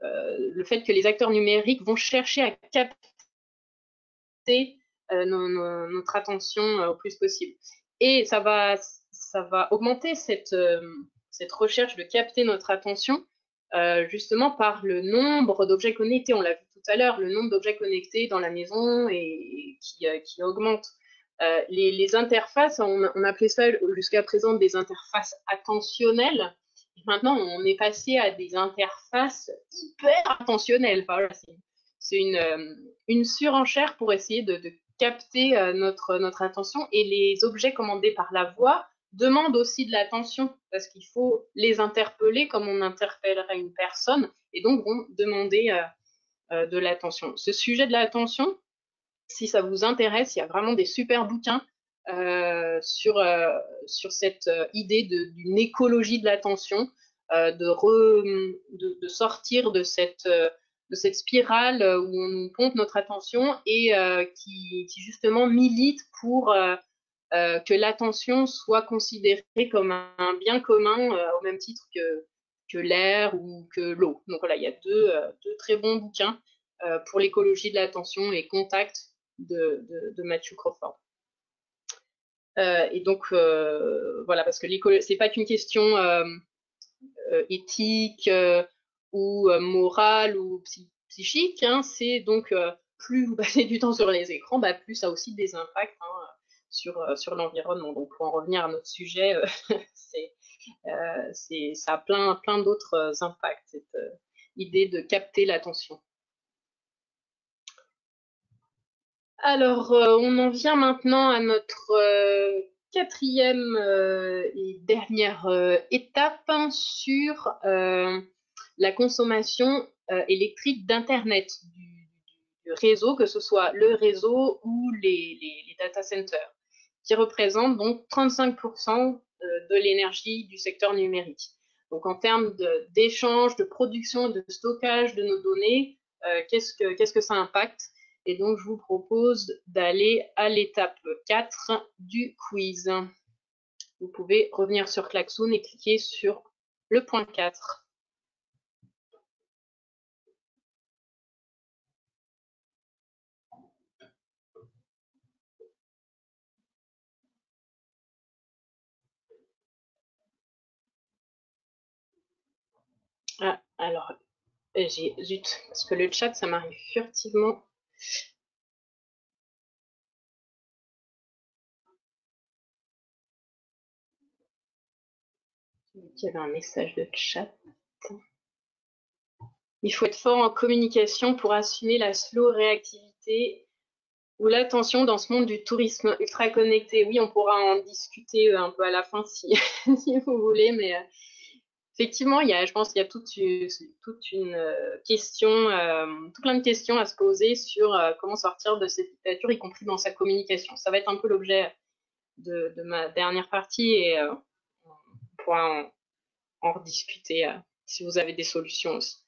le fait que les acteurs numériques vont chercher à capter notre attention au plus possible. Et ça va augmenter cette recherche de capter notre attention justement par le nombre d'objets connectés. On l'a vu tout à l'heure, le nombre d'objets connectés dans la maison et qui augmente. Les interfaces, on appelait ça jusqu'à présent des interfaces attentionnelles. Maintenant, on est passé à des interfaces hyper attentionnelles. Enfin, voilà, c'est une surenchère pour essayer de capter notre attention. Et les objets commandés par la voix demandent aussi de l'attention parce qu'il faut les interpeller comme on interpellerait une personne et donc vont demander de l'attention. Ce sujet de l'attention, si ça vous intéresse, il y a vraiment des super bouquins sur cette idée d'une écologie de l'attention, de sortir de cette spirale où on nous pompe notre attention et qui justement milite pour que l'attention soit considérée comme un bien commun au même titre que l'air ou que l'eau. Donc voilà, il y a deux très bons bouquins pour l'écologie de l'attention et Contact de Matthew Crawford. Et donc voilà, parce que c'est pas qu'une question éthique ou morale ou psychique, hein, c'est donc plus vous passez du temps sur les écrans, bah, plus ça a aussi des impacts hein, sur l'environnement. Donc pour en revenir à notre sujet, ça a plein d'autres impacts, cette idée de capter l'attention. Alors, on en vient maintenant à notre quatrième et dernière étape hein, sur la consommation électrique d'Internet, du réseau, que ce soit le réseau ou les data centers, qui représentent donc 35% de l'énergie du secteur numérique. Donc, en termes d'échange, de production, de stockage de nos données, qu'est-ce que ça impacte? Et donc, je vous propose d'aller à l'étape 4 du quiz. Vous pouvez revenir sur Klaxoon et cliquer sur le point 4. Ah, alors, zut, parce que le chat, ça m'arrive furtivement. Il y avait un message de chat. Il faut être fort en communication pour assumer la slow réactivité ou l'attention dans ce monde du tourisme ultra connecté. Oui, on pourra en discuter un peu à la fin si, si vous voulez, mais effectivement, je pense qu'il y a toute une question, tout plein de questions à se poser sur comment sortir de cette dictature, y compris dans sa communication. Ça va être un peu l'objet de ma dernière partie et on pourra en rediscuter si vous avez des solutions aussi.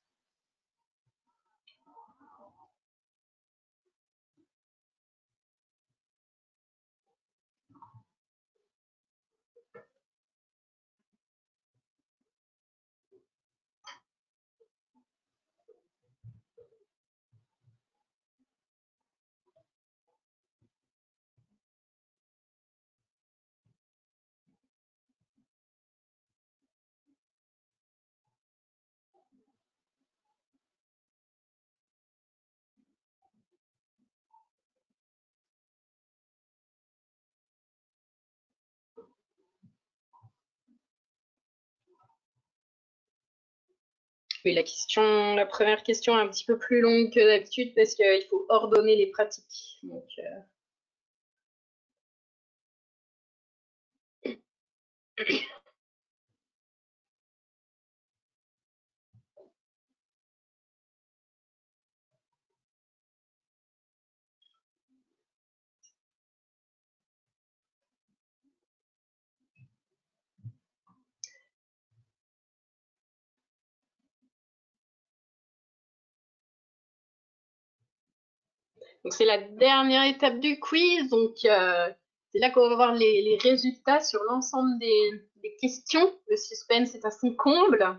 Oui, la première question est un petit peu plus longue que d'habitude parce qu'il faut ordonner les pratiques. Donc, donc c'est la dernière étape du quiz. Donc c'est là qu'on va voir les résultats sur l'ensemble des questions. Le suspense est à son comble.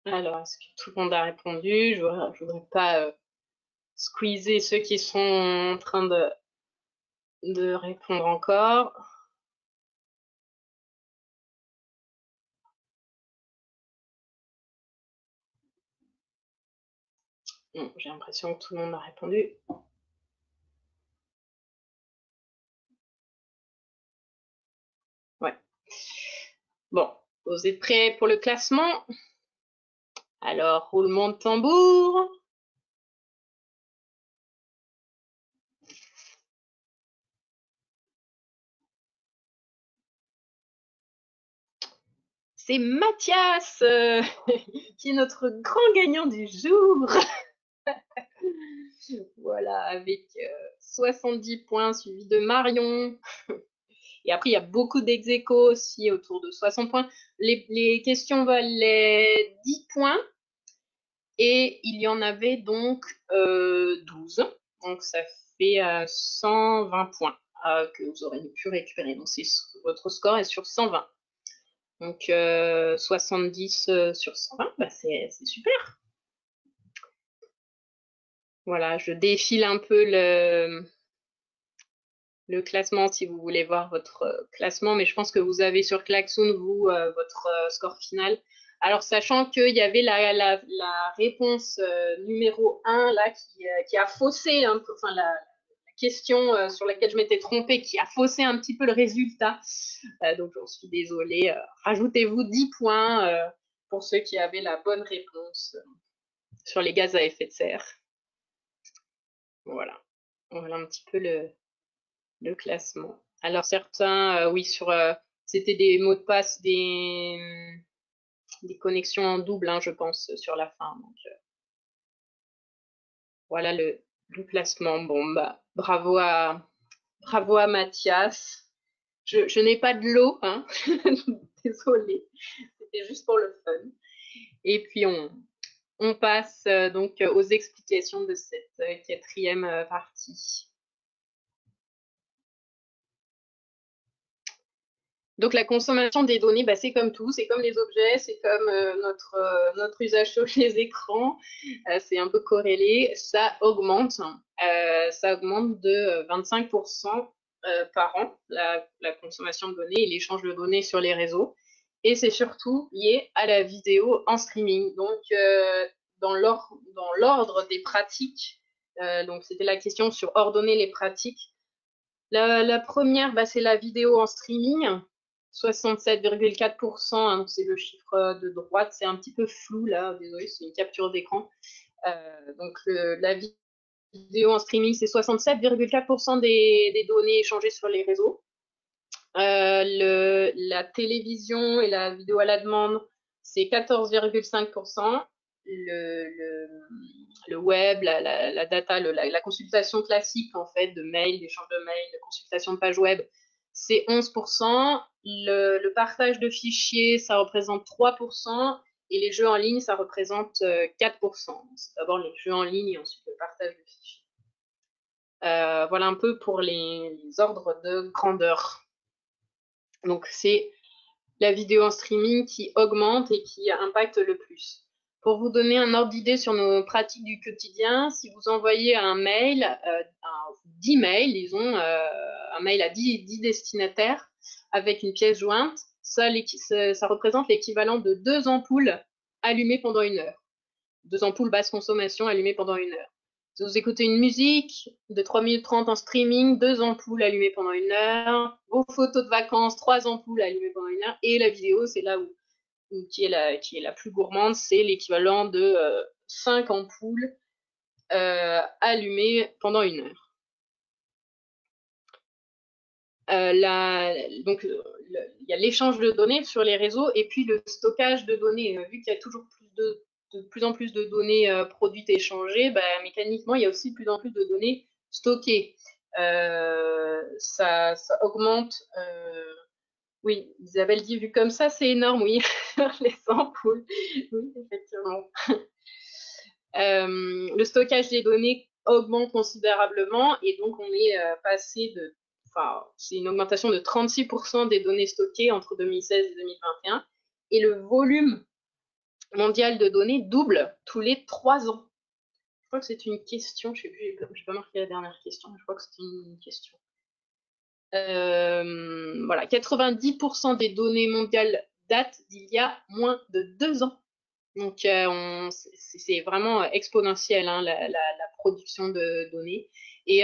Alors, est-ce que tout le monde a répondu? Je voudrais pas squeezer ceux qui sont en train de répondre encore. Bon, j'ai l'impression que tout le monde a répondu. Ouais. Bon, vous êtes prêts pour le classement? Alors, roulement de tambour. C'est Mathias qui est notre grand gagnant du jour. Voilà, avec 70 points, suivi de Marion. Et après, il y a beaucoup d'ex aequo aussi, autour de 60 points. Les questions valaient 10 points. Et il y en avait donc 12. Donc ça fait 120 points que vous aurez pu récupérer. Donc votre score est sur 120. Donc 70 sur 120, bah c'est super. Voilà, je défile un peu le classement si vous voulez voir votre classement, mais je pense que vous avez sur Klaxoon, vous, votre score final. Alors, sachant qu'il y avait la réponse numéro 1 là, qui a faussé un peu, enfin, la question sur laquelle je m'étais trompée, qui a faussé un petit peu le résultat. Donc, j'en suis désolée. Rajoutez-vous 10 points pour ceux qui avaient la bonne réponse sur les gaz à effet de serre. Voilà. Voilà un petit peu le classement. Alors certains, oui, c'était des mots de passe, des connexions en double, hein, je pense, sur la fin. Donc, voilà le classement. Bon, bah, bravo à Mathias. Je n'ai pas de lot, hein. Désolée. C'était juste pour le fun. Et puis, on passe donc aux explications de cette quatrième partie. Donc la consommation des données, bah, c'est comme tout, c'est comme les objets, c'est comme notre usage sur les écrans, c'est un peu corrélé, ça augmente de 25% par an, la consommation de données et l'échange de données sur les réseaux. Et c'est surtout lié à la vidéo en streaming. Donc dans l'ordre des pratiques, donc c'était la question sur ordonner les pratiques. La première, bah, c'est la vidéo en streaming, 67,4%, hein, c'est le chiffre de droite, c'est un petit peu flou là, désolé, c'est une capture d'écran. Donc la vidéo en streaming, c'est 67,4% des données échangées sur les réseaux. La télévision et la vidéo à la demande, c'est 14,5%. Le web, la data, la consultation classique en fait de mail, d'échange de mail, de consultation de page web, c'est 11%. Le partage de fichiers, ça représente 3%. Et les jeux en ligne, ça représente 4%. C'est d'abord les jeux en ligne et ensuite le partage de fichiers. Voilà un peu pour les ordres de grandeur. Donc c'est la vidéo en streaming qui augmente et qui impacte le plus. Pour vous donner un ordre d'idée sur nos pratiques du quotidien, si vous envoyez un mail, 10 mails, disons, un mail à 10 destinataires avec une pièce jointe, ça représente l'équivalent de 2 ampoules allumées pendant 1 heure. 2 ampoules basse consommation allumées pendant 1 heure. Si vous écoutez une musique de 3 minutes 30 en streaming, 2 ampoules allumées pendant 1 heure. Vos photos de vacances, 3 ampoules allumées pendant 1 heure. Et la vidéo, c'est là qui est la plus gourmande, c'est l'équivalent de 5 ampoules allumées pendant 1 heure. Donc, il y a l'échange de données sur les réseaux et puis le stockage de données. Vu qu'il y a toujours de plus en plus de données produites et échangées, bah, mécaniquement, il y a aussi de plus en plus de données stockées. Ça augmente. Oui, Isabelle dit, vu comme ça, c'est énorme, oui, les ampoules. Oui, effectivement. Le stockage des données augmente considérablement et donc on est passé de, enfin, c'est une augmentation de 36% des données stockées entre 2016 et 2021 et le volume mondial de données double tous les 3 ans. Je crois que c'est une question, je sais plus, j'ai pas marqué la dernière question, mais je crois que c'est une question. Voilà, 90% des données mondiales datent d'il y a moins de 2 ans. Donc, c'est vraiment exponentiel, hein, la production de données. Et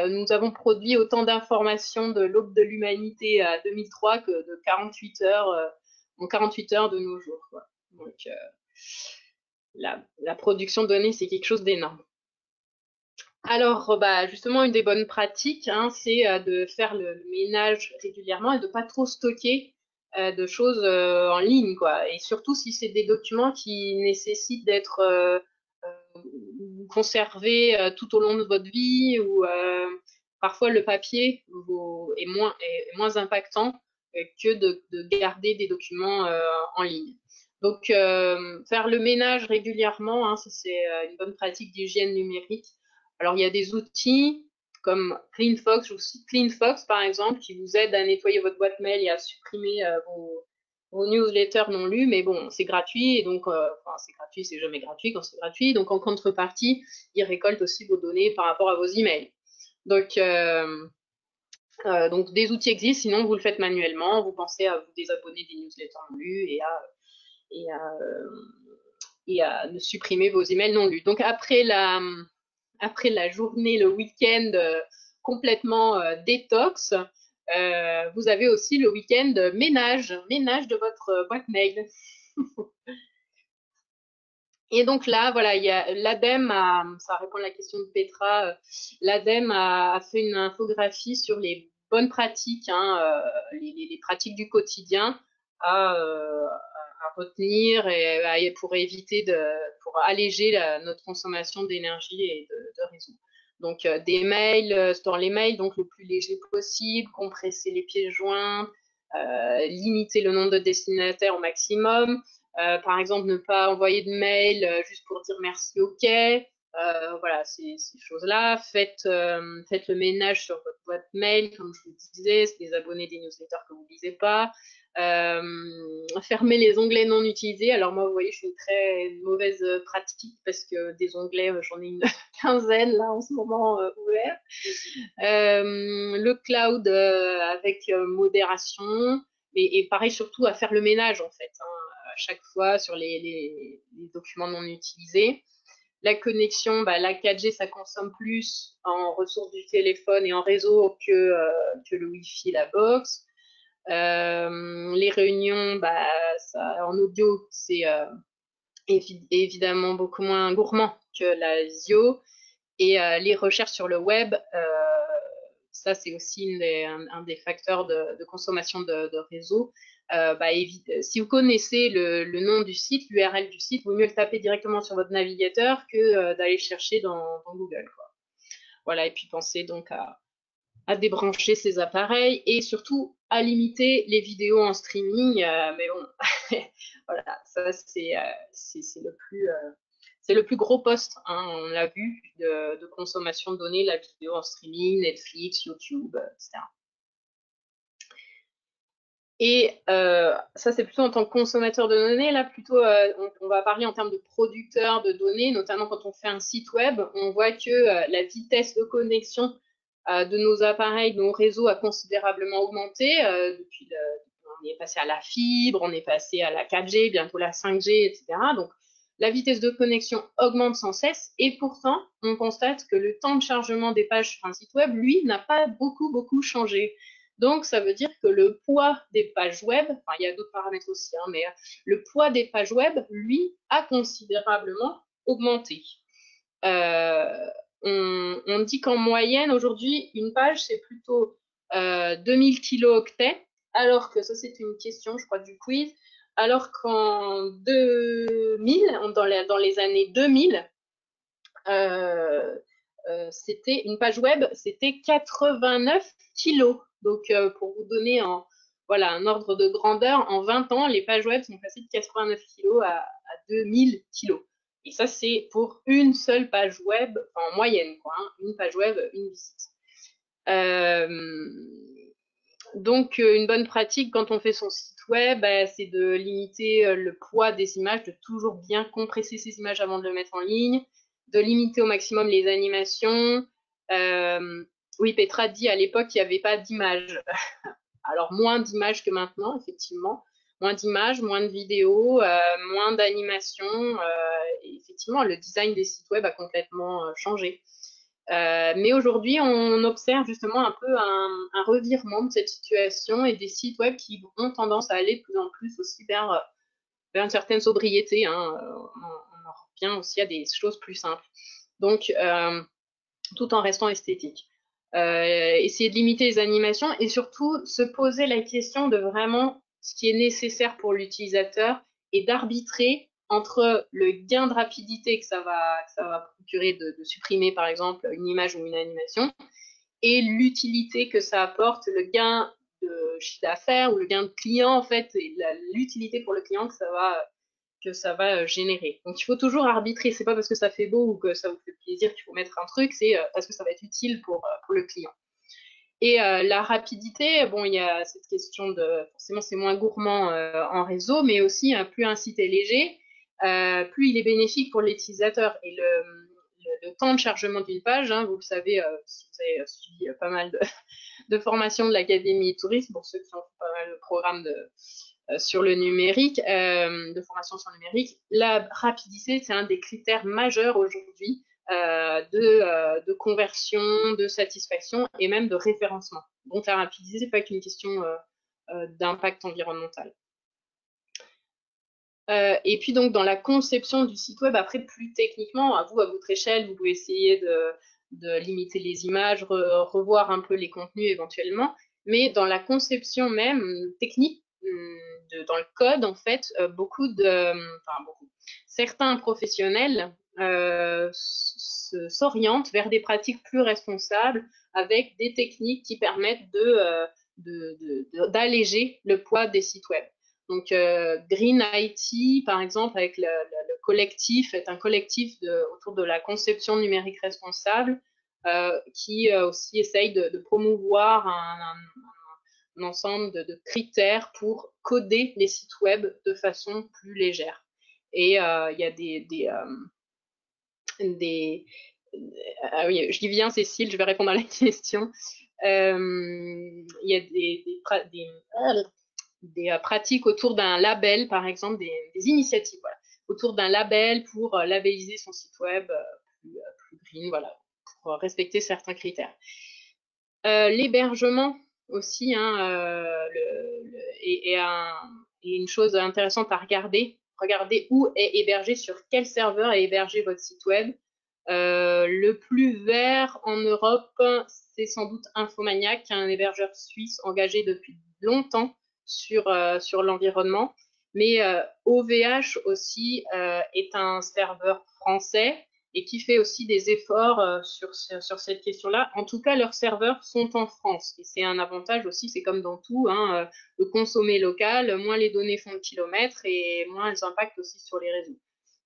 nous avons produit autant d'informations de l'aube de l'humanité à 2003 que de 48 heures, en 48 heures de nos jours, quoi. Donc, la production de données, c'est quelque chose d'énorme. Alors, bah, justement, une des bonnes pratiques, hein, c'est de faire le ménage régulièrement et de pas trop stocker de choses en ligne, quoi. Et surtout si c'est des documents qui nécessitent d'être conservés tout au long de votre vie, ou parfois le papier est moins impactant que de garder des documents en ligne. Donc, faire le ménage régulièrement, hein, ça c'est une bonne pratique d'hygiène numérique. Alors, il y a des outils comme CleanFox, je vous cite CleanFox par exemple, qui vous aide à nettoyer votre boîte mail et à supprimer vos newsletters non lus, mais bon, c'est gratuit, et donc, enfin, c'est gratuit, c'est jamais gratuit quand c'est gratuit, donc en contrepartie, il récolte aussi vos données par rapport à vos emails. Donc des outils existent, sinon vous le faites manuellement, vous pensez à vous désabonner des newsletters non lus et à ne supprimer vos emails non lus. Donc après la journée, le week-end complètement détox, vous avez aussi le week-end ménage de votre boîte mail. Et donc là, voilà, il y a l'ADEME, ça répond à la question de Petra, l'ADEME a fait une infographie sur les bonnes pratiques, hein, les pratiques du quotidien à retenir et pour alléger notre consommation d'énergie et de réseau. Donc des mails, dans les mails, donc le plus léger possible, compresser les pièces jointes, limiter le nombre de destinataires au maximum. Par exemple, ne pas envoyer de mail juste pour dire merci, ok. Voilà, ces choses-là. Faites le ménage sur votre boîte mail, comme je vous disais, c'est des abonnés des newsletters que vous ne lisez pas. Fermer les onglets non utilisés. Alors moi, vous voyez, je suis une très mauvaise pratique parce que des onglets, j'en ai une quinzaine là en ce moment ouverts. Le cloud avec modération, et pareil surtout à faire le ménage en fait, hein, à chaque fois sur les documents non utilisés. La connexion, bah, la 4G, ça consomme plus en ressources du téléphone et en réseau que le Wi-Fi et la box. Les réunions, bah, en audio, c'est évidemment beaucoup moins gourmand que la visio. Et les recherches sur le web, ça c'est aussi un des facteurs de consommation de réseau. Bah, si vous connaissez le nom du site, l'URL du site, vaut mieux le taper directement sur votre navigateur que d'aller chercher dans Google, quoi. Voilà, et puis pensez donc à débrancher ces appareils et surtout à limiter les vidéos en streaming. Mais bon, voilà, ça c'est le plus gros poste, hein, on l'a vu, de consommation de données, la vidéo en streaming, Netflix, YouTube, etc. Et ça, c'est plutôt en tant que consommateur de données. Là, plutôt, on va parler en termes de producteur de données, notamment quand on fait un site web. On voit que la vitesse de connexion de nos appareils, de nos réseaux a considérablement augmenté. On est passé à la fibre, on est passé à la 4G, bientôt la 5G, etc. Donc, la vitesse de connexion augmente sans cesse. Et pourtant, on constate que le temps de chargement des pages sur un site web, lui, n'a pas beaucoup changé. Donc, ça veut dire que le poids des pages web, enfin, il y a d'autres paramètres aussi, hein, mais le poids des pages web, lui, a considérablement augmenté. On dit qu'en moyenne, aujourd'hui, une page, c'est plutôt 2000 kilooctets, alors que ça, c'est une question, je crois, du quiz, alors qu'en 2000, dans les années 2000, c'était une page web, c'était 89 kilos. Donc, pour vous donner voilà, un ordre de grandeur, en 20 ans, les pages web sont passées de 89 kilos à 2000 kilos. Et ça, c'est pour une seule page web, en moyenne, quoi, hein, une page web, une visite. Donc, une bonne pratique quand on fait son site web, c'est de limiter le poids des images, de toujours bien compresser ces images avant de le mettre en ligne, de limiter au maximum les animations. Oui, Petra dit à l'époque, il n'y avait pas d'images. Alors, moins d'images que maintenant, effectivement. Moins d'images, moins de vidéos, moins d'animations. Effectivement, le design des sites web a complètement changé. Mais aujourd'hui, on observe justement un peu un revirement de cette situation et des sites web qui ont tendance à aller de plus en plus aussi vers une certaine sobriété. Hein. On en revient aussi à des choses plus simples. Donc, tout en restant esthétique. Essayer de limiter les animations et surtout se poser la question de vraiment ce qui est nécessaire pour l'utilisateur et d'arbitrer entre le gain de rapidité que ça va procurer de supprimer par exemple une image ou une animation et l'utilité que ça apporte, le gain de chiffre d'affaires ou le gain de client en fait, et l'utilité pour le client que ça va générer. Donc il faut toujours arbitrer, c'est pas parce que ça fait beau ou que ça vous fait plaisir qu'il faut mettre un truc, c'est parce que ça va être utile pour le client. Et la rapidité, bon, il y a cette question de, forcément c'est moins gourmand en réseau, mais aussi plus un site est léger, plus il est bénéfique pour l'utilisateur. Et le temps de chargement d'une page, hein, vous le savez, si vous avez suivi pas mal de formations de l'Académie Tourisme, pour ceux qui ont fait pas mal de programmes sur le numérique, de formation sur le numérique, la rapidité, c'est un des critères majeurs aujourd'hui de conversion, de satisfaction et même de référencement. Donc la rapidité, c'est pas qu'une question d'impact environnemental. Et puis donc dans la conception du site web, après plus techniquement, à votre échelle, vous pouvez essayer de limiter les images, revoir un peu les contenus éventuellement, mais dans la conception même technique, dans le code, en fait, certains professionnels s'orientent vers des pratiques plus responsables avec des techniques qui permettent d'alléger le poids des sites web. Donc Green IT, par exemple, avec le collectif, est un collectif autour de la conception numérique responsable qui aussi essaye de promouvoir un ensemble de critères pour coder les sites web de façon plus légère. Et il y a ah oui, j'y viens, Cécile, je vais répondre à la question. Il y a des pratiques autour d'un label, par exemple, des initiatives, voilà, autour d'un label pour labelliser son site web plus green, voilà, pour respecter certains critères. L'hébergement aussi, hein, et une chose intéressante à regarder, regardez où est hébergé, sur quel serveur est hébergé votre site web. Le plus vert en Europe, c'est sans doute Infomaniac, un hébergeur suisse engagé depuis longtemps sur l'environnement. Mais OVH aussi est un serveur français et qui fait aussi des efforts sur cette question-là. En tout cas, leurs serveurs sont en France. Et c'est un avantage aussi, c'est comme dans tout, hein, de consommer local, moins les données font de kilomètres et moins elles impactent aussi sur les réseaux.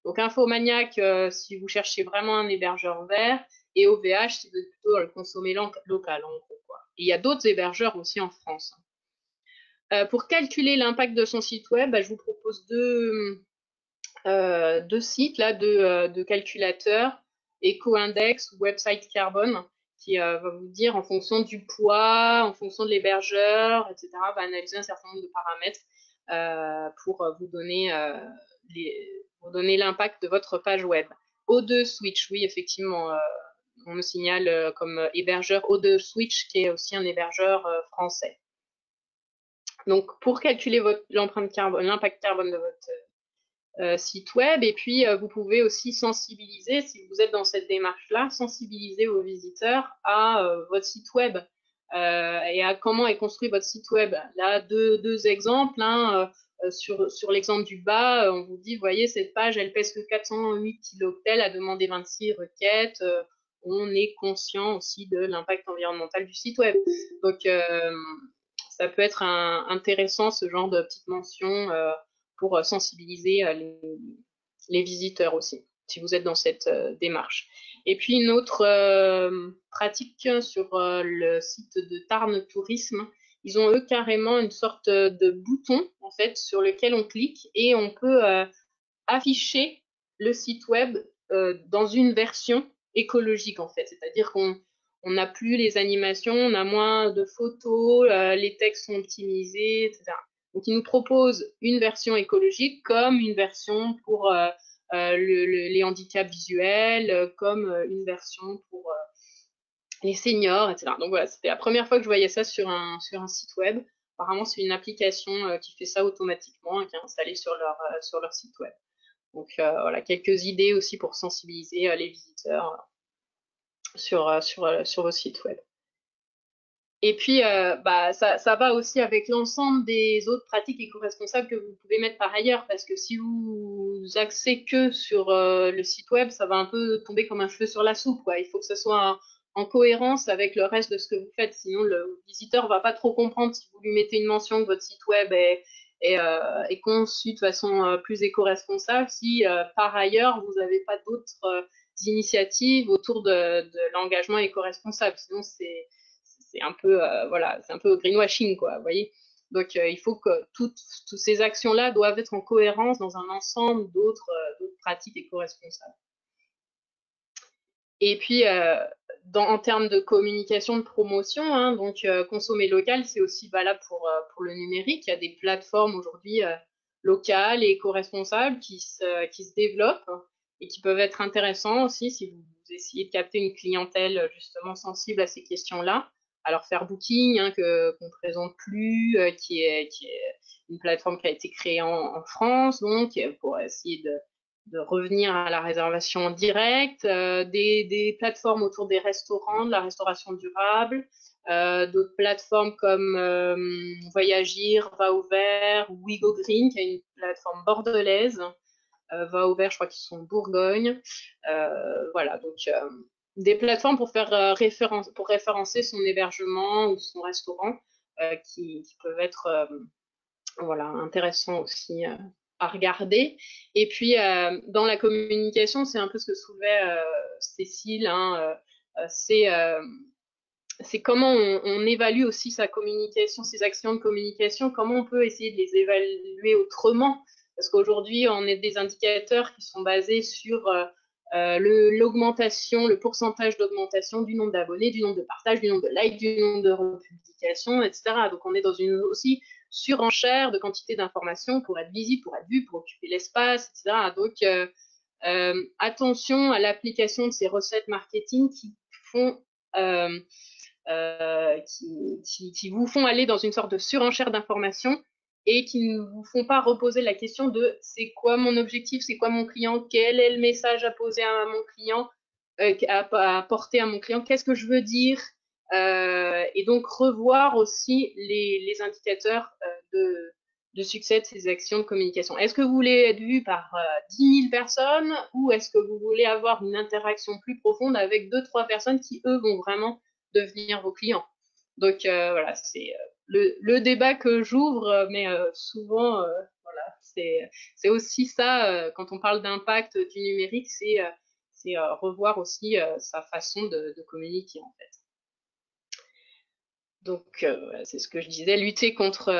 Donc Infomaniac, si vous cherchez vraiment un hébergeur vert, et OVH, si vous êtes plutôt dans le consommer local, en gros, quoi. Et il y a d'autres hébergeurs aussi en France. Pour calculer l'impact de son site web, je vous propose deux sites là, de calculateurs, EcoIndex ou Website Carbon, qui va vous dire en fonction du poids, en fonction de l'hébergeur, etc., va analyser un certain nombre de paramètres pour vous donner l'impact de votre page web. O2 Switch, oui, effectivement, on me signale comme hébergeur O2 Switch, qui est aussi un hébergeur français. Donc, pour calculer l'impact carbone de votre site web, et puis vous pouvez aussi sensibiliser, si vous êtes dans cette démarche-là, sensibiliser vos visiteurs à votre site web et à comment est construit votre site web. Là, deux exemples. Hein, sur l'exemple du bas, on vous dit, voyez, cette page, elle pèse que 408 kilooctets, a demandé 26 requêtes. On est conscient aussi de l'impact environnemental du site web. Donc, ça peut être intéressant, ce genre de petites mentions pour sensibiliser les visiteurs aussi, si vous êtes dans cette démarche. Et puis une autre pratique sur le site de Tarn Tourisme, ils ont eux carrément une sorte de bouton en fait sur lequel on clique et on peut afficher le site web dans une version écologique en fait. C'est-à-dire qu'on n'a plus les animations, on a moins de photos, les textes sont optimisés, etc. Donc, ils nous proposent une version écologique comme une version pour les handicaps visuels, comme une version pour les seniors, etc. Donc voilà, c'était la première fois que je voyais ça sur un site web. Apparemment, c'est une application qui fait ça automatiquement et qui est installée sur leur site web. Donc voilà, quelques idées aussi pour sensibiliser les visiteurs sur vos sites web. Et puis, bah, ça va aussi avec l'ensemble des autres pratiques éco-responsables que vous pouvez mettre par ailleurs, parce que si vous axez que sur le site web, ça va un peu tomber comme un cheveu sur la soupe, quoi. Il faut que ce soit en cohérence avec le reste de ce que vous faites, sinon le visiteur va pas trop comprendre si vous lui mettez une mention que votre site web est conçu de façon plus éco-responsable, si par ailleurs vous n'avez pas d'autres initiatives autour de l'engagement éco-responsable. Sinon, c'est un peu voilà, c'est un peu greenwashing quoi, vous voyez. Donc il faut que toutes ces actions-là doivent être en cohérence dans un ensemble d'autres pratiques éco-responsables. Et puis en termes de communication, de promotion, hein, donc consommer local, c'est aussi valable pour le numérique. Il y a des plateformes aujourd'hui locales et éco-responsables qui se développent et qui peuvent être intéressants aussi si vous essayez de capter une clientèle justement sensible à ces questions-là. Alors Fairbooking, hein, qu'on ne présente plus, qui est une plateforme qui a été créée en France, donc pour essayer de revenir à la réservation en direct, des plateformes autour des restaurants, de la restauration durable, d'autres plateformes comme Voyagir, Va Ouvert, Wigo Green, qui est une plateforme bordelaise, Va Ouvert, je crois qu'ils sont en Bourgogne. Voilà, donc des plateformes pour faire pour référencer son hébergement ou son restaurant qui peuvent être voilà, intéressants aussi à regarder. Et puis, dans la communication, c'est un peu ce que soulevait Cécile, hein, c'est comment on évalue aussi sa communication, ses actions de communication, comment on peut essayer de les évaluer autrement. Parce qu'aujourd'hui, on a des indicateurs qui sont basés sur l'augmentation, le pourcentage d'augmentation du nombre d'abonnés, du nombre de partages, du nombre de likes, du nombre de republications, etc. Donc, on est dans une aussi surenchère de quantité d'informations pour être visible, pour être vu, pour occuper l'espace, etc. Donc, attention à l'application de ces recettes marketing qui font qui vous font aller dans une sorte de surenchère d'informations et qui ne vous font pas reposer la question de c'est quoi mon objectif, c'est quoi mon client, quel est le message à poser à mon client, à apporter à mon client, qu'est-ce que je veux dire, et donc revoir aussi les indicateurs de succès de ces actions de communication. Est-ce que vous voulez être vu par 10 000 personnes ou est-ce que vous voulez avoir une interaction plus profonde avec 2-3 personnes qui, eux, vont vraiment devenir vos clients? Donc voilà, c'est le débat que j'ouvre, mais souvent, voilà, c'est aussi ça, quand on parle d'impact du numérique, c'est revoir aussi sa façon de communiquer en fait. Donc, c'est ce que je disais, lutter contre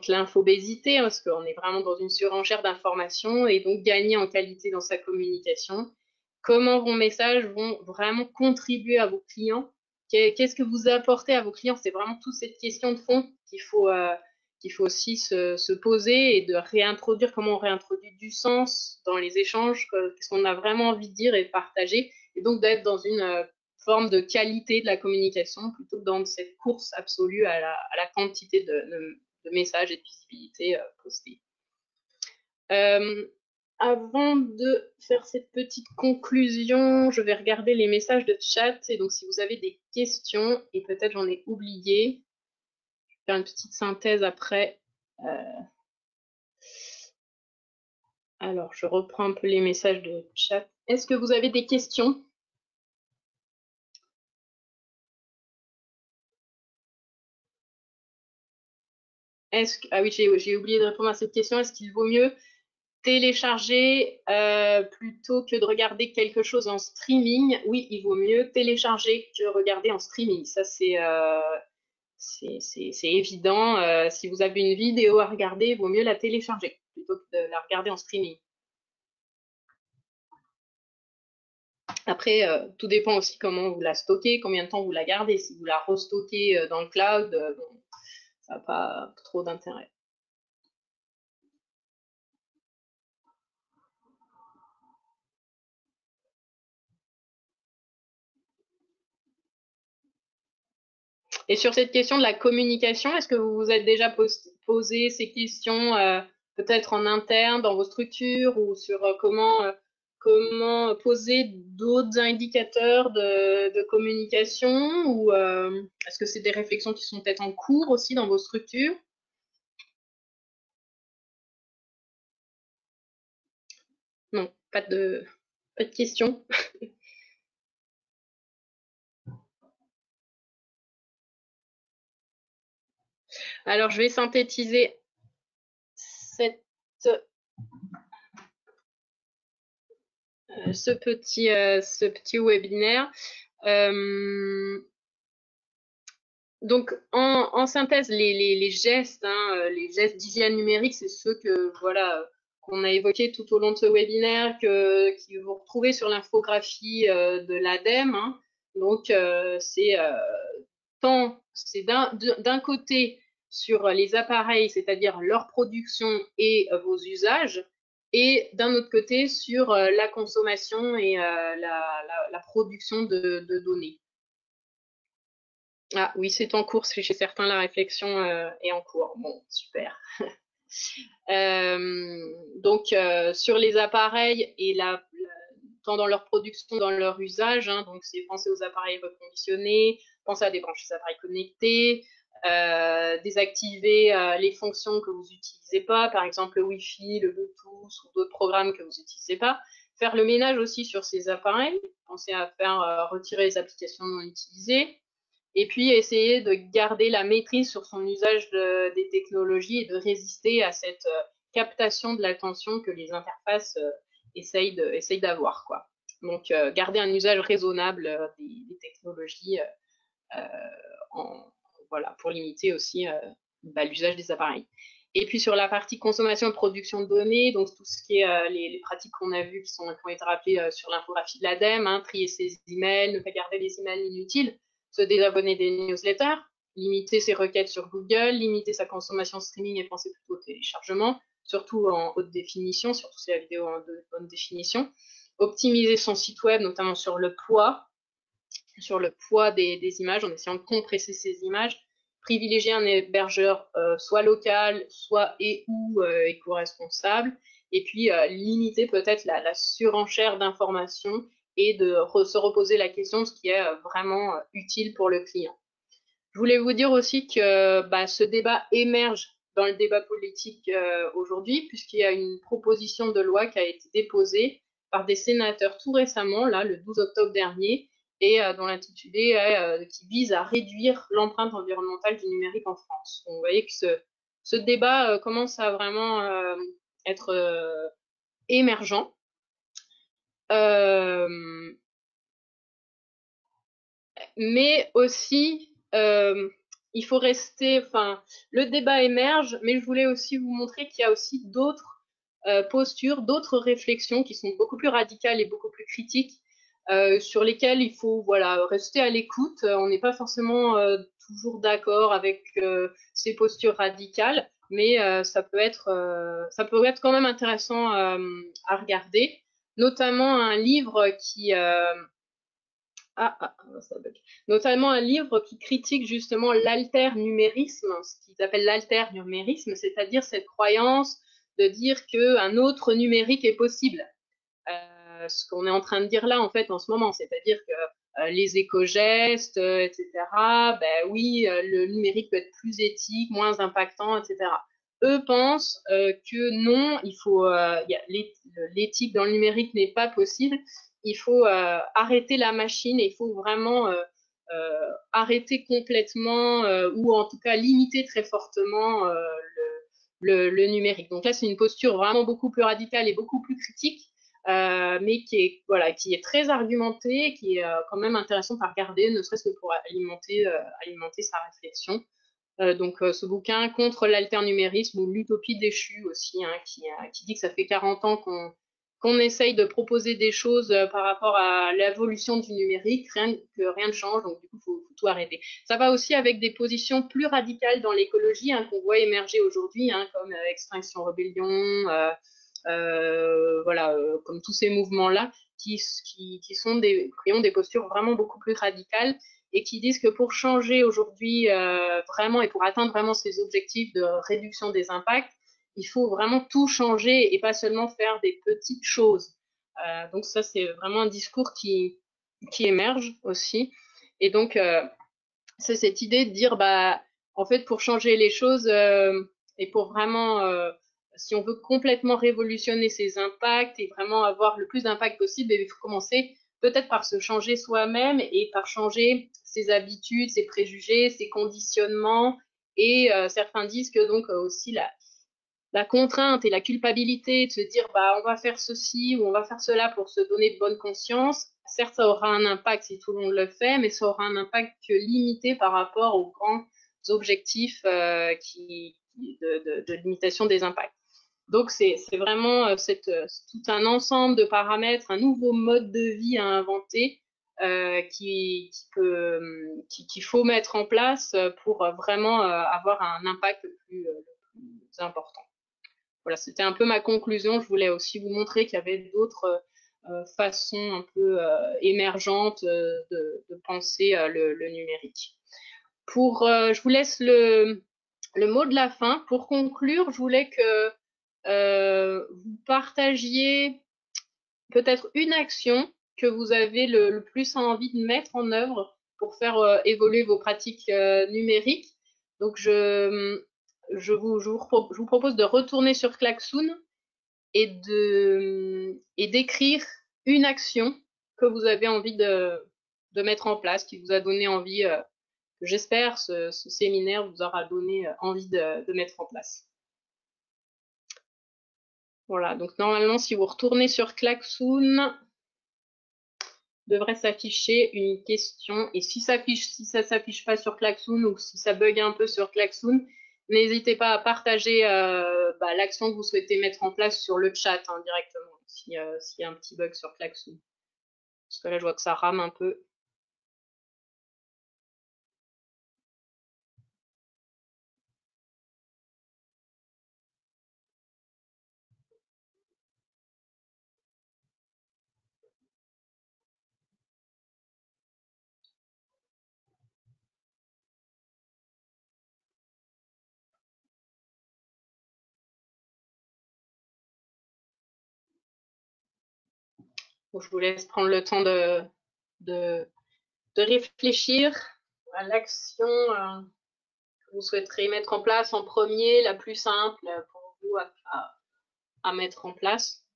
l'infobésité, hein, parce qu'on est vraiment dans une surenchère d'informations, et donc gagner en qualité dans sa communication. Comment vos messages vont vraiment contribuer à vos clients? Qu'est-ce que vous apportez à vos clients? C'est vraiment toute cette question de fond qu'il faut aussi se poser et de réintroduire, comment on réintroduit du sens dans les échanges, qu'est-ce qu'on a vraiment envie de dire et de partager, et donc d'être dans une forme de qualité de la communication plutôt que dans cette course absolue à la quantité de messages et de visibilité postés. Avant de faire cette petite conclusion, je vais regarder les messages de chat. Et donc, si vous avez des questions, et peut-être j'en ai oublié, je vais faire une petite synthèse après. Alors, je reprends un peu les messages de chat. Est-ce que vous avez des questions? Ah oui, j'ai oublié de répondre à cette question. Est-ce qu'il vaut mieux télécharger plutôt que de regarder quelque chose en streaming? Oui, il vaut mieux télécharger que regarder en streaming. Ça, c'est c'est évident. Si vous avez une vidéo à regarder, il vaut mieux la télécharger plutôt que de la regarder en streaming. Après, tout dépend aussi comment vous la stockez, combien de temps vous la gardez. Si vous la restockez dans le cloud, bon, ça n'a pas trop d'intérêt. Et sur cette question de la communication, est-ce que vous vous êtes déjà posé ces questions peut-être en interne dans vos structures ou sur comment poser d'autres indicateurs de communication ou est-ce que c'est des réflexions qui sont peut-être en cours aussi dans vos structures? Non, pas de questions. Alors, je vais synthétiser cette, ce petit webinaire. Donc, en synthèse, les gestes, hein, les gestes d'hygiène numérique, c'est ceux que voilà qu'on a évoqués tout au long de ce webinaire, qui vous retrouvez sur l'infographie de l'ADEME. Hein. Donc, c'est d'un côté sur les appareils, c'est-à-dire leur production et vos usages, et d'un autre côté sur la consommation et la production de données. Ah oui, c'est en cours. Chez certains, la réflexion est en cours. Bon, super. Donc, sur les appareils et tant dans leur production, dans leur usage, hein, donc c'est penser aux appareils reconditionnés, penser à débrancher les appareils connectés, désactiver les fonctions que vous n'utilisez pas, par exemple le Wi-Fi, le Bluetooth ou d'autres programmes que vous n'utilisez pas. Faire le ménage aussi sur ces appareils, penser à faire retirer les applications non utilisées. Et puis essayer de garder la maîtrise sur son usage des technologies et de résister à cette captation de l'attention que les interfaces essayent d'avoir, quoi. Donc garder un usage raisonnable des technologies voilà, pour limiter aussi l'usage des appareils. Et puis sur la partie consommation et production de données, donc tout ce qui est les pratiques qu'on a vues qui ont été rappelées sur l'infographie de l'ADEME, hein, trier ses emails, ne pas garder les emails inutiles, se désabonner des newsletters, limiter ses requêtes sur Google, limiter sa consommation streaming et penser plutôt au téléchargement, surtout en haute définition, surtout si la vidéo est en haute définition, optimiser son site web, notamment sur le poids des images, en essayant de compresser ces images, privilégier un hébergeur soit local, soit ou éco-responsable, et puis limiter peut-être la surenchère d'informations et de se reposer la question de ce qui est vraiment utile pour le client. Je voulais vous dire aussi que ce débat émerge dans le débat politique aujourd'hui, puisqu'il y a une proposition de loi qui a été déposée par des sénateurs tout récemment, là, le 12 octobre dernier, et dont l'intitulé est qui vise à réduire l'empreinte environnementale du numérique en France. Donc, vous voyez que ce débat commence à vraiment être émergent. Mais aussi, il faut rester, enfin, le débat émerge, mais je voulais aussi vous montrer qu'il y a aussi d'autres postures, d'autres réflexions qui sont beaucoup plus radicales et beaucoup plus critiques, sur lesquelles il faut, voilà, rester à l'écoute. On n'est pas forcément toujours d'accord avec ces postures radicales, mais ça peut être quand même intéressant à regarder, notamment un livre ça bug. Notamment un livre qui critique justement l'alternumérisme, ce qu'ils appellent l'alternumérisme, c'est-à-dire cette croyance de dire qu'un autre numérique est possible. Ce qu'on est en train de dire là, en fait, en ce moment, c'est-à-dire que les éco-gestes, etc., ben oui, le numérique peut être plus éthique, moins impactant, etc. Eux pensent que non, l'éthique dans le numérique n'est pas possible. Il faut arrêter la machine et il faut vraiment arrêter complètement ou en tout cas limiter très fortement le numérique. Donc là, c'est une posture vraiment beaucoup plus radicale et beaucoup plus critique mais qui est très argumenté, qui est quand même intéressant à regarder, ne serait-ce que pour alimenter sa réflexion. Ce bouquin contre l'alternumérisme ou l'utopie déchue aussi, hein, qui dit que ça fait 40 ans qu'on essaye de proposer des choses par rapport à l'évolution du numérique, que rien ne change, donc du coup, faut tout arrêter. Ça va aussi avec des positions plus radicales dans l'écologie, hein, qu'on voit émerger aujourd'hui, hein, comme Extinction Rebellion, comme tous ces mouvements-là, qui ont des postures vraiment beaucoup plus radicales et qui disent que pour changer aujourd'hui vraiment et pour atteindre vraiment ces objectifs de réduction des impacts, il faut vraiment tout changer et pas seulement faire des petites choses. Donc ça, c'est vraiment un discours qui émerge aussi. Et donc, c'est cette idée de dire, bah, en fait, pour changer les choses et pour vraiment, si on veut complètement révolutionner ces impacts et vraiment avoir le plus d'impact possible, il faut commencer peut-être par se changer soi-même et par changer ses habitudes, ses préjugés, ses conditionnements. Et certains disent que donc aussi la contrainte et la culpabilité de se dire bah on va faire ceci ou on va faire cela pour se donner de bonne conscience, certes ça aura un impact si tout le monde le fait, mais ça aura un impact que limité par rapport aux grands objectifs de limitation des impacts. Donc c'est vraiment tout un ensemble de paramètres, un nouveau mode de vie à inventer qu'il faut mettre en place pour vraiment avoir un impact le plus important. Voilà, c'était un peu ma conclusion. Je voulais aussi vous montrer qu'il y avait d'autres façons un peu émergentes de penser le numérique. Je vous laisse le mot de la fin. Pour conclure, je voulais que vous partagiez peut-être une action que vous avez le plus envie de mettre en œuvre pour faire évoluer vos pratiques numériques. Donc, je vous propose de retourner sur Klaxoon et d'écrire une action que vous avez envie de mettre en place, qui vous a donné envie, j'espère, ce séminaire vous aura donné envie de mettre en place. Voilà, donc normalement, si vous retournez sur Klaxoon, devrait s'afficher une question. Et si ça s'affiche pas sur Klaxoon ou si ça bug un peu sur Klaxoon, n'hésitez pas à partager l'action que vous souhaitez mettre en place sur le chat hein, directement, s'il y a un petit bug sur Klaxoon. Parce que là, je vois que ça rame un peu. Donc, je vous laisse prendre le temps de réfléchir à l'action que vous souhaiterez mettre en place en premier, la plus simple pour vous à mettre en place.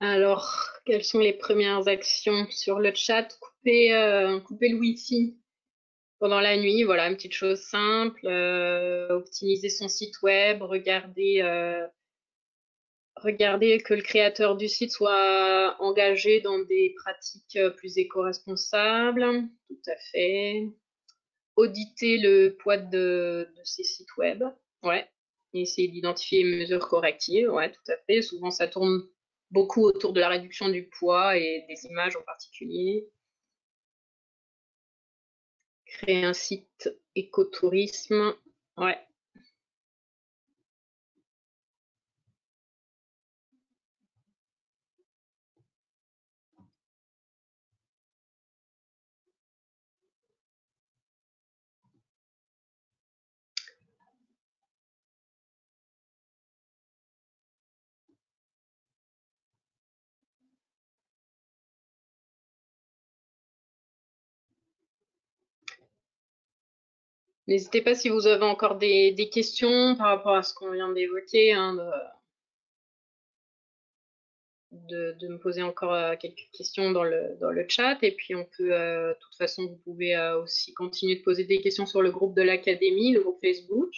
Alors, quelles sont les premières actions sur le chat? Couper le Wi-Fi pendant la nuit, voilà, une petite chose simple. Optimiser son site web, regarder que le créateur du site soit engagé dans des pratiques plus éco-responsables. Tout à fait. Auditer le poids de ces sites web. Ouais. Et essayer d'identifier les mesures correctives. Ouais, tout à fait. Souvent, ça tourne beaucoup autour de la réduction du poids et des images en particulier. Créer un site écotourisme. Ouais. N'hésitez pas si vous avez encore des questions par rapport à ce qu'on vient d'évoquer, hein, de me poser encore quelques questions dans le chat. Et puis on peut, de toute façon, vous pouvez aussi continuer de poser des questions sur le groupe de l'académie, le groupe Facebook.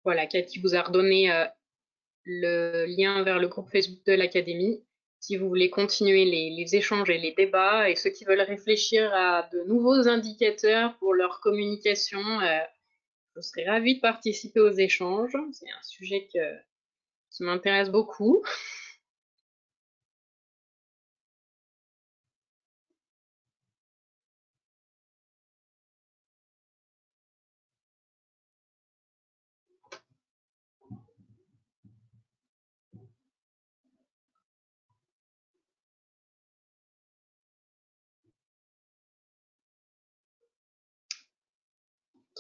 Voilà, Cathy vous a redonné le lien vers le groupe Facebook de l'académie. Si vous voulez continuer les échanges et les débats, et ceux qui veulent réfléchir à de nouveaux indicateurs pour leur communication, je serais ravie de participer aux échanges. C'est un sujet qui m'intéresse beaucoup.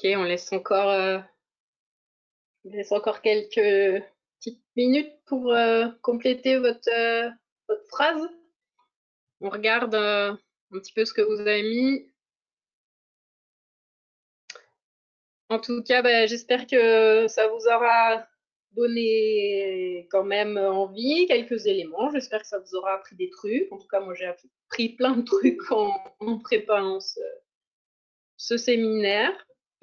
Ok, on laisse encore quelques petites minutes pour compléter votre phrase. On regarde un petit peu ce que vous avez mis. En tout cas, bah, j'espère que ça vous aura donné quand même envie, quelques éléments. J'espère que ça vous aura appris des trucs. En tout cas, moi, j'ai appris plein de trucs en préparant ce séminaire.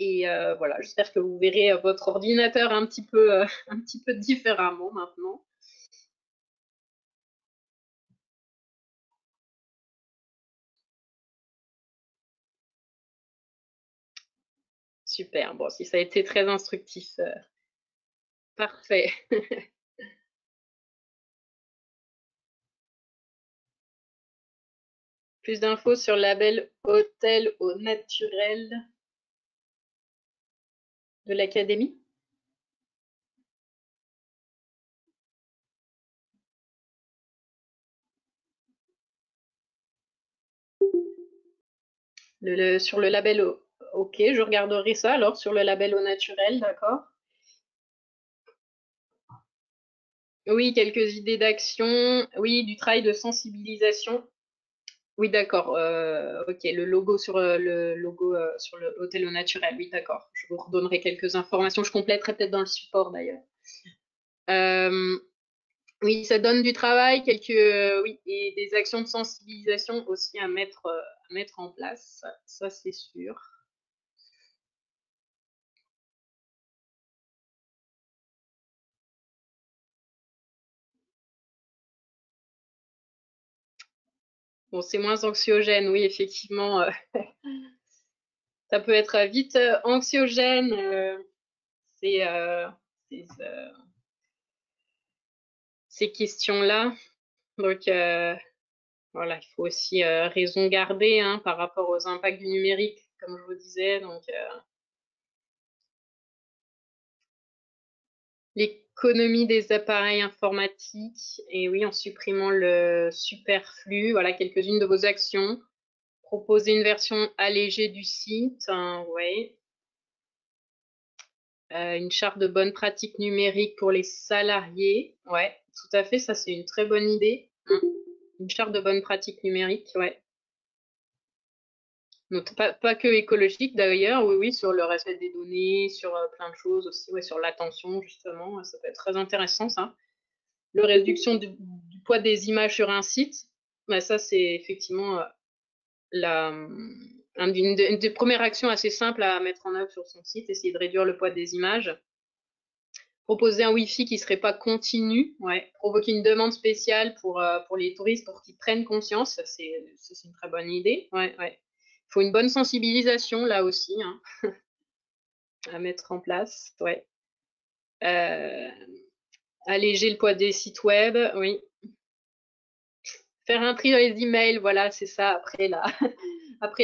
Et voilà, j'espère que vous verrez votre ordinateur un petit peu différemment maintenant. Super. Bon, si ça a été très instructif, parfait. Plus d'infos sur le label Hôtel au naturel de l'Académie. Sur le label, ok, je regarderai ça alors sur le label au naturel, d'accord. Oui, quelques idées d'action. Oui, du travail de sensibilisation. Oui, d'accord. Ok, le logo sur le hôtel au naturel. Oui, d'accord. Je vous redonnerai quelques informations. Je compléterai peut-être dans le support d'ailleurs. Euh, oui, ça donne du travail, oui, et des actions de sensibilisation aussi à mettre en place. Ça c'est sûr. Bon, c'est moins anxiogène, oui, effectivement. Ça peut être vite anxiogène. C'est ces questions-là. Donc, voilà, il faut aussi raison garder hein, par rapport aux impacts du numérique, comme je vous disais. Donc, l'économie des appareils informatiques, et oui, en supprimant le superflu, voilà quelques-unes de vos actions. Proposer une version allégée du site, hein, ouais. Une charte de bonnes pratiques numériques pour les salariés. Ouais, tout à fait, ça c'est une très bonne idée. Une charte de bonnes pratiques numériques, ouais. Donc, pas que écologique d'ailleurs, oui, oui, sur le respect des données, sur plein de choses aussi, ouais, sur l'attention justement, ça peut être très intéressant ça. Le réduction du poids des images sur un site, bah, ça c'est effectivement une des premières actions assez simples à mettre en œuvre sur son site, essayer de réduire le poids des images. Proposer un Wi-Fi qui serait pas continu, ouais. Provoquer une demande spéciale pour les touristes pour qu'ils prennent conscience, ça c'est une très bonne idée. Ouais, ouais. Il faut une bonne sensibilisation là aussi, hein, à mettre en place, ouais. Euh, Alléger le poids des sites web, oui. Faire un tri dans les emails, voilà, c'est ça, après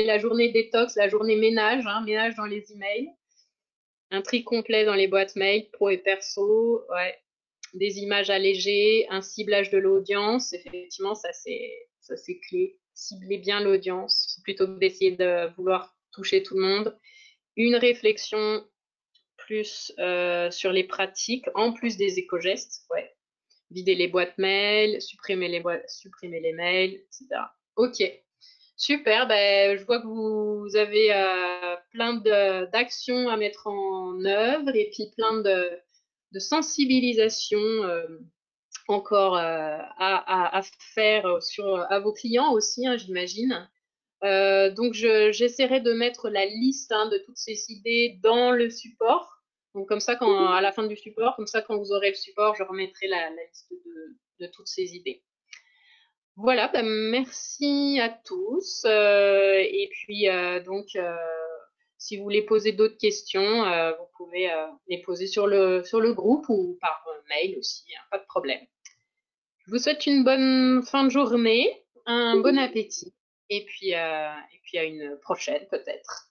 la journée détox, la journée ménage, hein, ménage dans les emails. Un tri complet dans les boîtes mail, pro et perso, ouais. Des images allégées, un ciblage de l'audience, effectivement, ça c'est clé. Cibler bien l'audience plutôt que d'essayer de vouloir toucher tout le monde. Une réflexion plus sur les pratiques, en plus des éco-gestes, ouais. Vider les boîtes mail, supprimer les mails, etc. Ok, super. Ben, je vois que vous avez plein d'actions à mettre en œuvre et puis plein de sensibilisation encore à faire à vos clients aussi, hein, j'imagine. Donc, j'essaierai de mettre la liste hein, de toutes ces idées dans le support. Donc, comme ça, à la fin du support, comme ça, quand vous aurez le support, je remettrai la liste de toutes ces idées. Voilà, bah, merci à tous. Et puis, si vous voulez poser d'autres questions, vous pouvez les poser sur le groupe ou par mail aussi, hein, pas de problème. Je vous souhaite une bonne fin de journée, un bon appétit, et puis à une prochaine peut-être.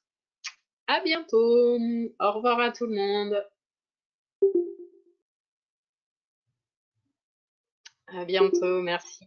À bientôt. Au revoir à tout le monde. À bientôt. Merci.